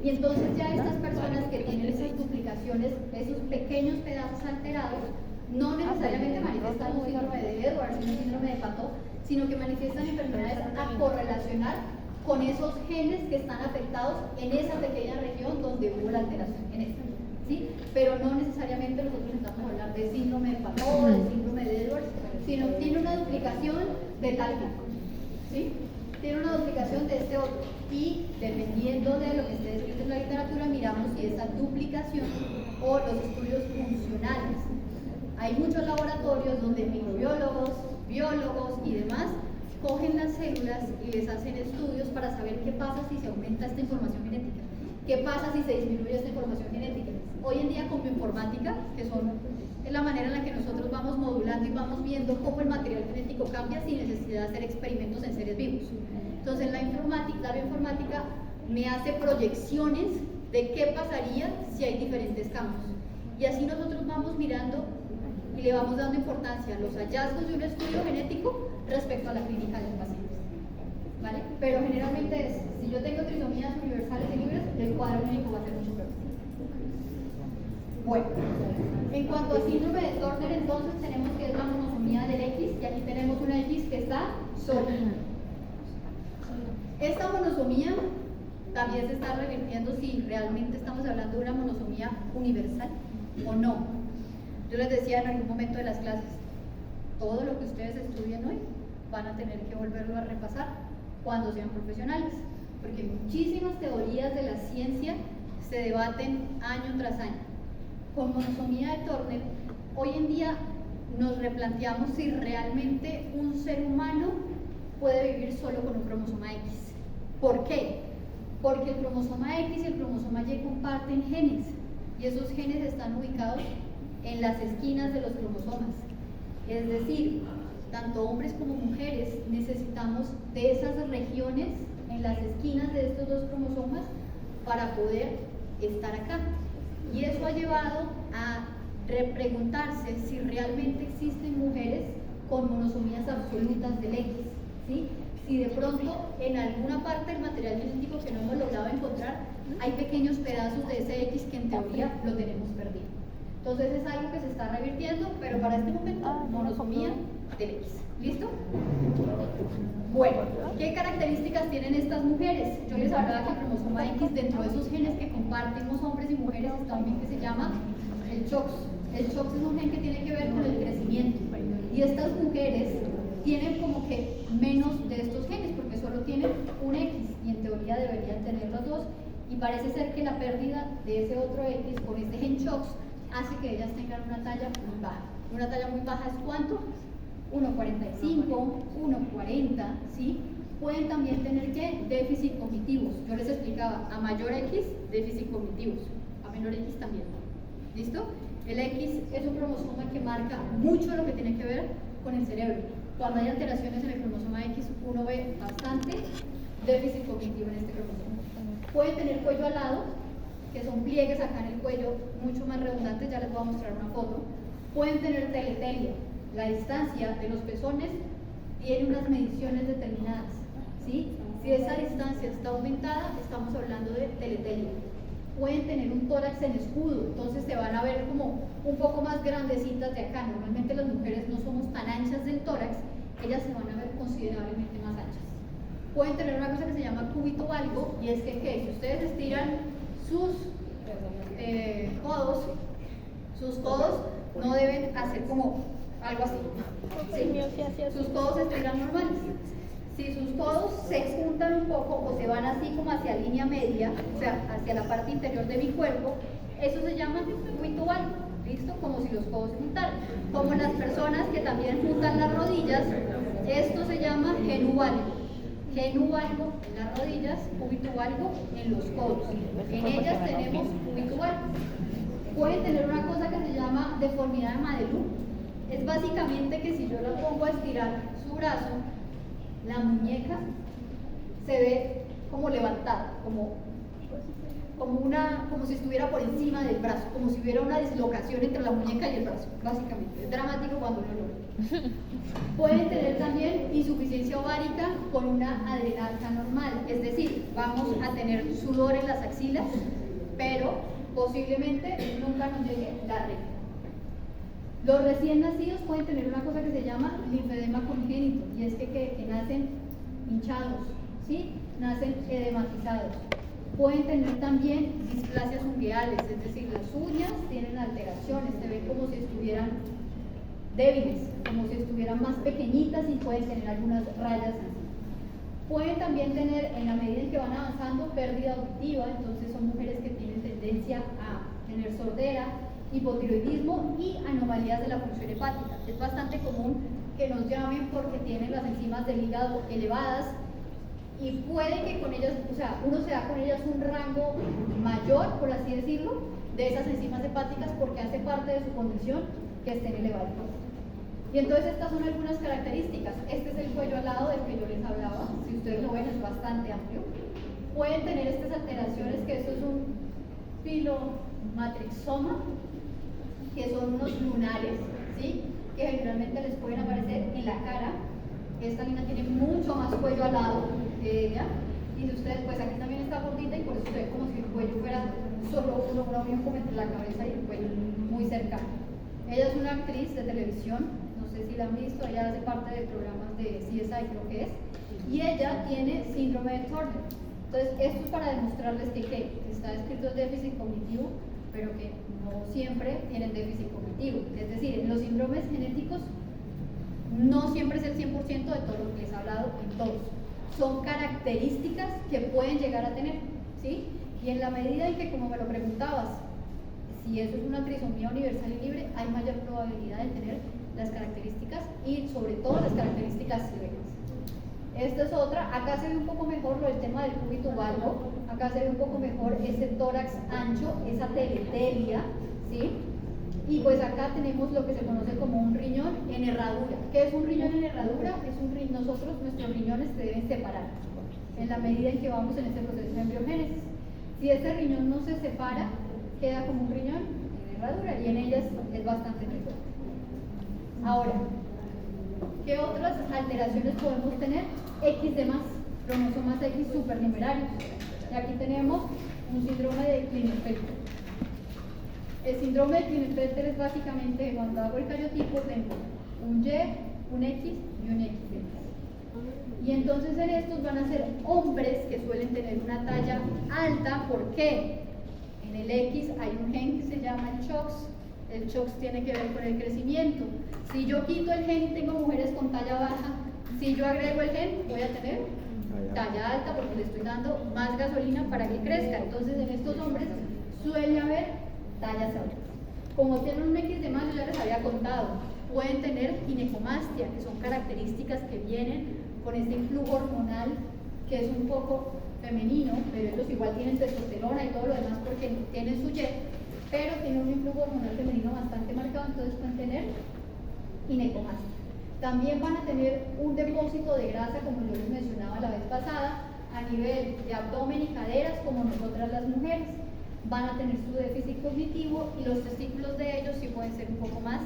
Y entonces ya estas personas que tienen esas duplicaciones, esos pequeños pedazos alterados, no necesariamente manifiestan un síndrome de Edwards, un síndrome de Patot, sino que manifiestan enfermedades a correlacionar con esos genes que están afectados en esa pequeña región donde hubo la alteración genética, ¿sí? Pero no necesariamente nosotros estamos hablando de síndrome de Patot, de síndrome de Edwards, sino tiene una duplicación de tal tipo, ¿sí? Tiene una duplicación de este otro y dependiendo de lo que esté escrito en la literatura miramos si esa duplicación o los estudios funcionales. Hay muchos laboratorios donde microbiólogos, biólogos y demás cogen las células y les hacen estudios para saber qué pasa si se aumenta esta información genética, qué pasa si se disminuye esta información genética. Hoy en día con bioinformática, que es la manera en la que nosotros vamos modulando y vamos viendo cómo el material genético cambia sin necesidad de hacer experimentos en seres vivos. Entonces la bioinformática me hace proyecciones de qué pasaría si hay diferentes cambios. Y así nosotros vamos mirando y le vamos dando importancia a los hallazgos de un estudio genético respecto a la clínica de los pacientes, ¿vale? Pero generalmente es, si yo tengo trisomías universales y libres, el cuadro clínico va a ser mucho peor. Bueno, en cuanto a síndrome de Turner, entonces tenemos que es la monosomía del X, y aquí tenemos una X que está sola. Esta monosomía también se está revirtiendo si realmente estamos hablando de una monosomía universal o no. Yo les decía en algún momento de las clases, todo lo que ustedes estudien hoy van a tener que volverlo a repasar cuando sean profesionales, porque muchísimas teorías de la ciencia se debaten año tras año. Con monosomía de Turner, hoy en día nos replanteamos si realmente un ser humano puede vivir solo con un cromosoma X. ¿Por qué? Porque el cromosoma X y el cromosoma Y comparten genes, y esos genes están ubicados en las esquinas de los cromosomas. Es decir, tanto hombres como mujeres necesitamos de esas regiones en las esquinas de estos 2 cromosomas para poder estar acá. Y eso ha llevado a repreguntarse si realmente existen mujeres con monosomías absolutas del X, ¿sí? Si de pronto en alguna parte del material genético que no hemos logrado encontrar hay pequeños pedazos de ese X que en teoría lo tenemos perdido. Entonces es algo que se está revirtiendo, pero para este momento monosomía del X. ¿Listo? Bueno, ¿qué características tienen estas mujeres? Yo les hablaba que el cromosoma X, dentro de esos genes que compartimos hombres y mujeres, está un gen que se llama el CHOX. El CHOX es un gen que tiene que ver con el crecimiento. Y estas mujeres tienen como que menos de estos genes, porque solo tienen un X, y en teoría deberían tener los 2, Y parece ser que la pérdida de ese otro X con este gen CHOX hace que ellas tengan una talla muy baja. Una talla muy baja es ¿cuánto? 1,45, 1,40, ¿sí? Pueden también tener ¿qué? Déficit cognitivos. Yo les explicaba, a mayor X, déficit cognitivos, a menor X también. ¿Listo? El X es un cromosoma que marca mucho lo que tiene que ver con el cerebro. Cuando hay alteraciones en el cromosoma X, uno ve bastante déficit cognitivo en este cromosoma. Pueden tener cuello alado, que son pliegues acá en el cuello, mucho más redundantes, ya les voy a mostrar una foto. Pueden tener teletelia, la distancia de los pezones tiene unas mediciones determinadas, ¿sí? Si esa distancia está aumentada, estamos hablando de teletelia. Pueden tener un tórax en escudo, entonces se van a ver como un poco más grandecitas de acá. Normalmente las mujeres no somos tan anchas del tórax, ellas se van a ver considerablemente más anchas. Pueden tener una cosa que se llama cúbito valgo, y es que ¿qué? Si ustedes estiran sus codos no deben hacer como algo así. ¿Sí? Sus codos se estiran normales. Si sus codos se juntan un poco o se van así como hacia línea media, o sea, hacia la parte interior de mi cuerpo, eso se llama cúbito valgo. ¿Listo? Como si los codos se juntaran. Como las personas que también juntan las rodillas, esto se llama genu valgo. Genu valgo en las rodillas, cúbito valgo en los codos. En ellas tenemos cúbito valgo. Pueden tener una cosa que se llama deformidad de Madelung. Es básicamente que si yo la pongo a estirar su brazo, la muñeca se ve como levantada, como si estuviera por encima del brazo, como si hubiera una dislocación entre la muñeca y el brazo, básicamente. Es dramático cuando uno lo ve. Pueden tener también insuficiencia ovárica con una adrenalca normal, es decir, vamos a tener sudor en las axilas, pero posiblemente nunca nos llegue la regla. Los recién nacidos pueden tener una cosa que se llama linfedema congénito, y es que nacen hinchados, ¿sí? Nacen edematizados. Pueden tener también displasias ungueales, es decir, las uñas tienen alteraciones, se ven como si estuvieran débiles, como si estuvieran más pequeñitas y pueden tener algunas rayas así. Pueden también tener, en la medida en que van avanzando, pérdida auditiva, entonces son mujeres que tienen tendencia a tener sordera, hipotiroidismo y anomalías de la función hepática. Es bastante común que nos llamen porque tienen las enzimas del hígado elevadas y puede que con ellas, o sea, uno se da con ellas un rango mayor, por así decirlo, de esas enzimas hepáticas porque hace parte de su condición que estén elevadas. Y entonces estas son algunas características. Este es el cuello alado del que yo les hablaba, si ustedes lo ven es bastante amplio. Pueden tener estas alteraciones, que esto es un filomatrixoma, que son unos lunares, ¿sí? Que generalmente les pueden aparecer en la cara. Esta niña tiene mucho más cuello alado que ella, y si ustedes, pues aquí también está gordita y por eso se ve como si el cuello fuera solo una unión como entre la cabeza y el cuello, muy cercano. Ella es una actriz de televisión, no sé si la han visto, ella hace parte de programas de CSI, creo que es, y ella tiene síndrome de Turner. Entonces, esto es para demostrarles que está escrito déficit cognitivo, pero que no siempre tienen déficit cognitivo. Es decir, los síndromes genéticos no siempre es el 100% de todo lo que les he hablado en todos. Son características que pueden llegar a tener, ¿sí? Y en la medida en que, como me lo preguntabas, si eso es una trisomía universal y libre, hay mayor probabilidad de tener las características y sobre todo las características severas. Esta es otra, acá se ve un poco mejor lo del tema del cúbito valgo, acá se ve un poco mejor ese tórax ancho, esa teletelia, ¿sí? Y pues acá tenemos lo que se conoce como un riñón en herradura. ¿Qué es un riñón en herradura? Es un riñón, nuestros riñones se deben separar en la medida en que vamos en este proceso de embriogénesis. Si este riñón no se separa, queda como un riñón en herradura y en ellas es bastante frecuente. Ahora, ¿qué otras alteraciones podemos tener? X de más, cromosomas X supernumerarios. Y aquí tenemos un síndrome de Klinefelter. El síndrome de Klinefelter es básicamente cuando hago el cariotipo tengo un Y, un X y un XY. Y entonces en estos van a ser hombres que suelen tener una talla alta. ¿Por qué? En el X hay un gen que se llama el CHOX. El CHOX tiene que ver con el crecimiento. Si yo quito el gen y tengo mujeres con talla baja, si yo agrego el gen, voy a tener talla alta porque le estoy dando más gasolina para que crezca. Entonces en estos hombres suele haber tallas altas. Como tienen un X de más, yo ya les había contado, pueden tener ginecomastia, que son características que vienen con este influjo hormonal que es un poco femenino, pero ellos igual tienen testosterona y todo lo demás porque tienen su Y, pero tienen un influjo hormonal femenino bastante marcado, entonces pueden tener ginecomastia. También van a tener un depósito de grasa, como yo les mencionaba la vez pasada, a nivel de abdomen y caderas, como nosotras las mujeres. Van a tener su déficit cognitivo y los testículos de ellos sí pueden ser un poco más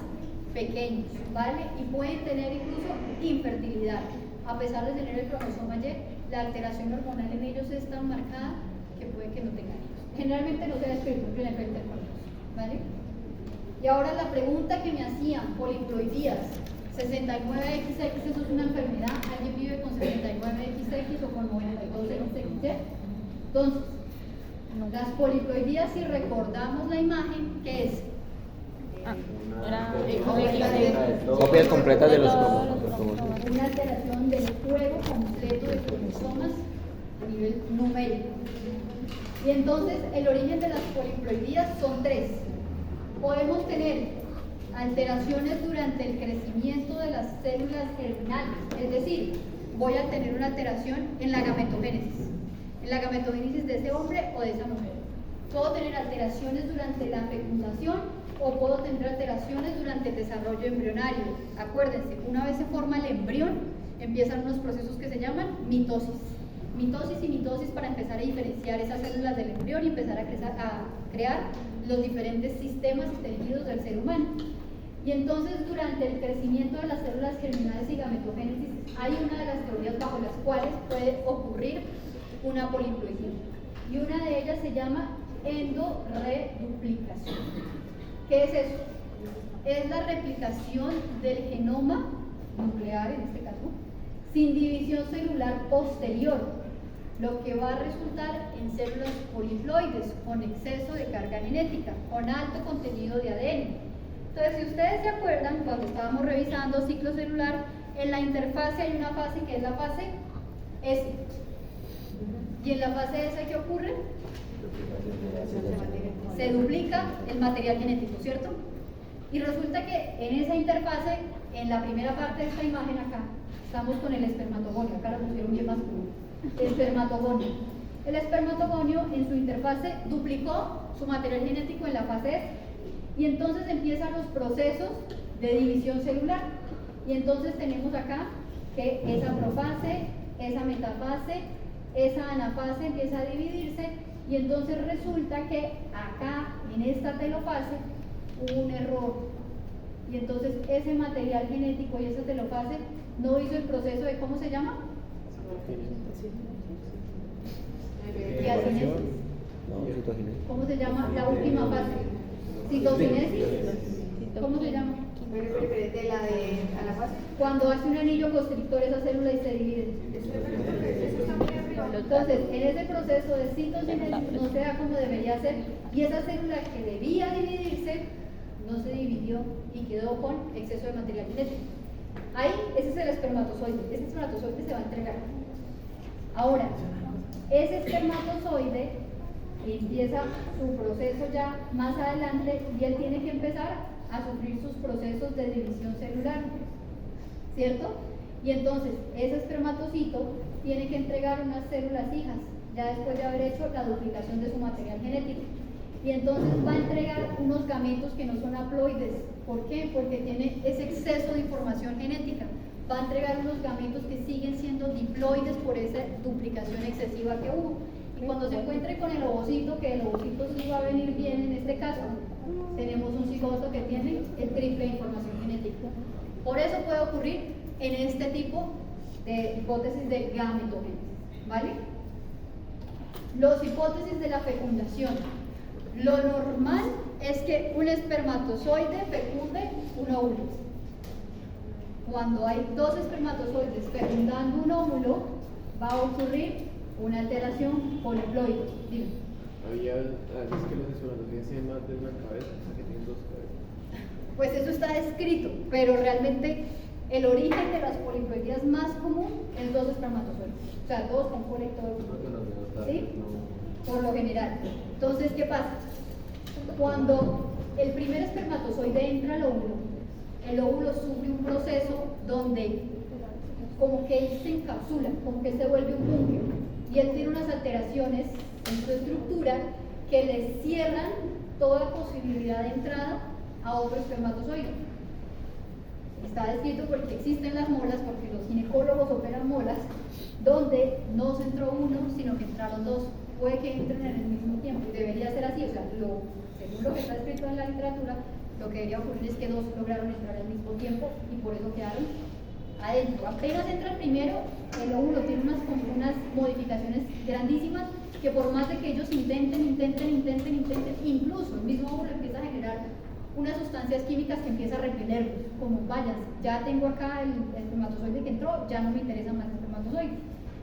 pequeños, ¿vale? Y pueden tener incluso infertilidad. A pesar de tener el cromosoma Y, la alteración hormonal en ellos es tan marcada que puede que no tengan hijos. Generalmente no se da escrito en la infertilidad, ¿vale? Y ahora la pregunta que me hacían, poliploidías, 69XX, eso es una enfermedad, alguien vive con 69XX o con 92XY. Entonces, las poliploidías, si recordamos la imagen, ¿qué es? Copias completas de los cromosomas. Una alteración del juego completo de cromosomas a nivel numérico. Y entonces el origen de las poliploidías son tres. Podemos tener alteraciones durante el crecimiento de las células germinales, es decir, voy a tener una alteración en la gametogénesis de ese hombre o de esa mujer. Puedo tener alteraciones durante la fecundación o puedo tener alteraciones durante el desarrollo embrionario. Acuérdense, una vez se forma el embrión, empiezan unos procesos que se llaman mitosis. Mitosis y mitosis para empezar a diferenciar esas células del embrión y empezar a crear los diferentes sistemas y tejidos del ser humano. Y entonces durante el crecimiento de las células germinales y gametogénesis hay una de las teorías bajo las cuales puede ocurrir una poliploidía. Y una de ellas se llama endorreduplicación. ¿Qué es eso? Es la replicación del genoma nuclear, en este caso, sin división celular posterior, lo que va a resultar en células poliploides con exceso de carga genética, con alto contenido de ADN. Entonces, si ustedes se acuerdan, cuando estábamos revisando ciclo celular, en la interfase hay una fase que es la fase S. Y en la fase S, ¿qué ocurre? Se duplica el material genético, ¿cierto? Y resulta que en esa interfase, en la primera parte de esta imagen acá, estamos con el espermatogonio, acá lo pusieron bien más puro. Espermatogonio. El espermatogonio en su interfase duplicó su material genético en la fase S y entonces empiezan los procesos de división celular. Y entonces tenemos acá que esa profase, esa metafase, esa anafase empieza a dividirse y entonces resulta que acá en esta telofase hubo un error y entonces ese material genético y esa telofase no hizo el proceso de, ¿cómo se llama? Diacinesis. ¿Cómo se llama la última fase? Citocinesis. ¿Cómo se llama? De la de anafase. Cuando hace un anillo constrictor esa célula y se divide. Entonces, en ese proceso de citocinesis no se da como debería ser y esa célula que debía dividirse no se dividió y quedó con exceso de material genético. Ahí, ese es el espermatozoide. Ese espermatozoide se va a entregar. Ahora, ese espermatozoide empieza su proceso ya más adelante y él tiene que empezar a sufrir sus procesos de división celular, ¿cierto? Y entonces ese espermatocito tiene que entregar unas células hijas, ya después de haber hecho la duplicación de su material genético. Y entonces va a entregar unos gametos que no son haploides. ¿Por qué? Porque tiene ese exceso de información genética. Va a entregar unos gametos que siguen siendo diploides por esa duplicación excesiva que hubo. Y cuando se encuentre con el ovocito, que el ovocito sí va a venir bien en este caso, tenemos un cigoto que tiene el triple de información genética. Por eso puede ocurrir en este tipo de hipótesis de gametogénesis, ¿vale? Los hipótesis de la fecundación. Lo normal es que un espermatozoide fecunde un óvulo. Cuando hay dos espermatozoides fecundando un óvulo, va a ocurrir una alteración poliploide. Dime. Había veces que los espermatozoides tienen más de una cabeza, o sea que tienen dos cabezas. Pues eso está descrito, pero realmente el origen de las poliploidías más común es 2 espermatozoides, o sea, 2 con cola y todo. ¿Sí? Por lo general. Entonces, ¿qué pasa? Cuando el primer espermatozoide entra al óvulo, el óvulo sufre un proceso donde como que él se encapsula, como que se vuelve un búnker, y él tiene unas alteraciones en su estructura que le cierran toda posibilidad de entrada a otro espermatozoide. Está descrito porque existen las molas, porque los ginecólogos operan molas, donde no se entró uno, sino que entraron 2. Puede que entren en el mismo tiempo, y debería ser así, o sea, según lo que está escrito en la literatura, lo que debería ocurrir es que 2 lograron entrar al mismo tiempo y por eso quedaron adentro. Apenas entra el primero, el óvulo tiene unas modificaciones grandísimas que por más de que ellos intenten, incluso el mismo óvulo empieza a generar unas sustancias químicas que empieza a repelerlos, como vaya, ya tengo acá el espermatozoide que entró, ya no me interesa más el espermatozoide.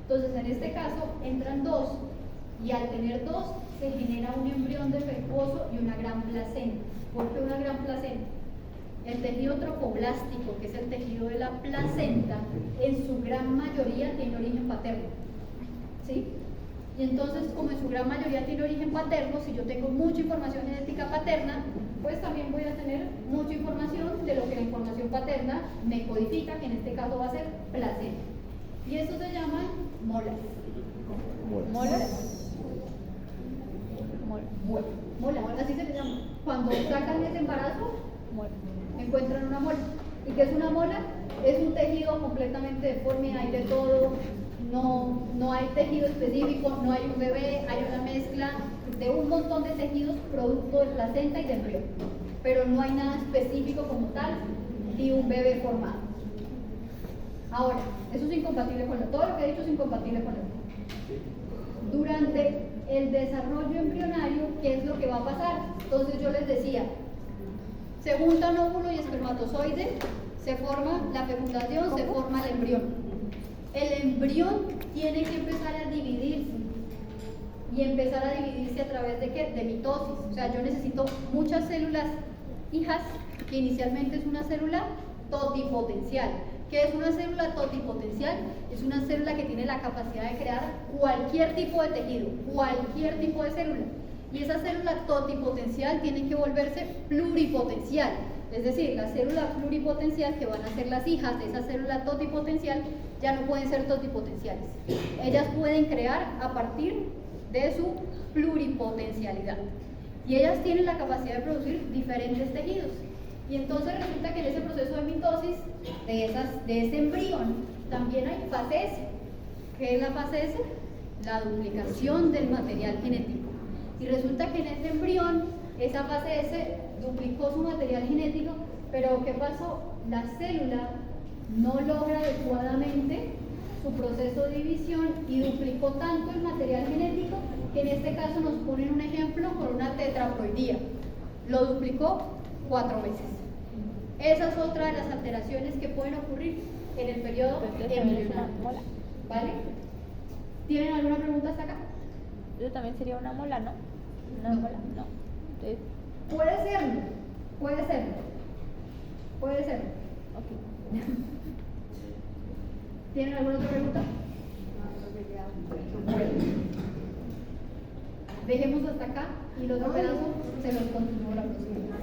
Entonces, en este caso, entran 2, y al tener 2, se genera un embrión defectuoso y una gran placenta. ¿Por qué una gran placenta? El tejido trofoblástico, que es el tejido de la placenta, en su gran mayoría tiene origen paterno. ¿Sí? Y entonces, como en su gran mayoría tiene origen paterno, si yo tengo mucha información genética paterna, pues también voy a tener mucha información de lo que la información paterna me codifica, que en este caso va a ser placenta. Y eso se llaman molas. ¿Molas? Mola, así se le llama. Cuando sacan ese embarazo, encuentran una mola. ¿Y qué es una mola? Es un tejido completamente deforme, hay de todo, no hay tejido específico, no hay un bebé, hay una mezcla de un montón de tejidos producto de placenta y de embrión. Pero no hay nada específico como tal, ni un bebé formado. Ahora, eso es incompatible con todo lo que he dicho es incompatible con el durante el desarrollo embrionario, ¿qué es lo que va a pasar? Entonces yo les decía, se juntan óvulo y espermatozoide, se forma la fecundación, se forma el embrión. El embrión tiene que empezar a dividirse, y empezar a dividirse a través de ¿qué? De mitosis. O sea, yo necesito muchas células hijas, que inicialmente es una célula totipotencial. ¿Qué es una célula totipotencial? Es una célula que tiene la capacidad de crear cualquier tipo de tejido, cualquier tipo de célula. Y esa célula totipotencial tiene que volverse pluripotencial. Es decir, la célula pluripotencial, que van a ser las hijas de esa célula totipotencial, ya no pueden ser totipotenciales. Ellas pueden crear a partir de su pluripotencialidad. Y ellas tienen la capacidad de producir diferentes tejidos. Y entonces resulta que en ese proceso de mitosis de ese embrión también hay fase S. ¿Qué es la fase S? La duplicación del material genético. Y resulta que en ese embrión, esa fase S duplicó su material genético, pero ¿qué pasó? La célula no logra adecuadamente su proceso de división y duplicó tanto el material genético que en este caso nos ponen un ejemplo con una tetraploidía. Lo duplicó 4 veces. Esa es otra de las alteraciones que pueden ocurrir en el periodo embrionario. ¿Vale? ¿Tienen alguna pregunta hasta acá? Eso también sería una mola, ¿no? Una No. mola, no. Entonces, Puede serlo, puede serlo, puede serlo. ok. ¿Tienen alguna otra pregunta? Bueno. Dejemos hasta acá y los otro pedazo se los continúo la próxima.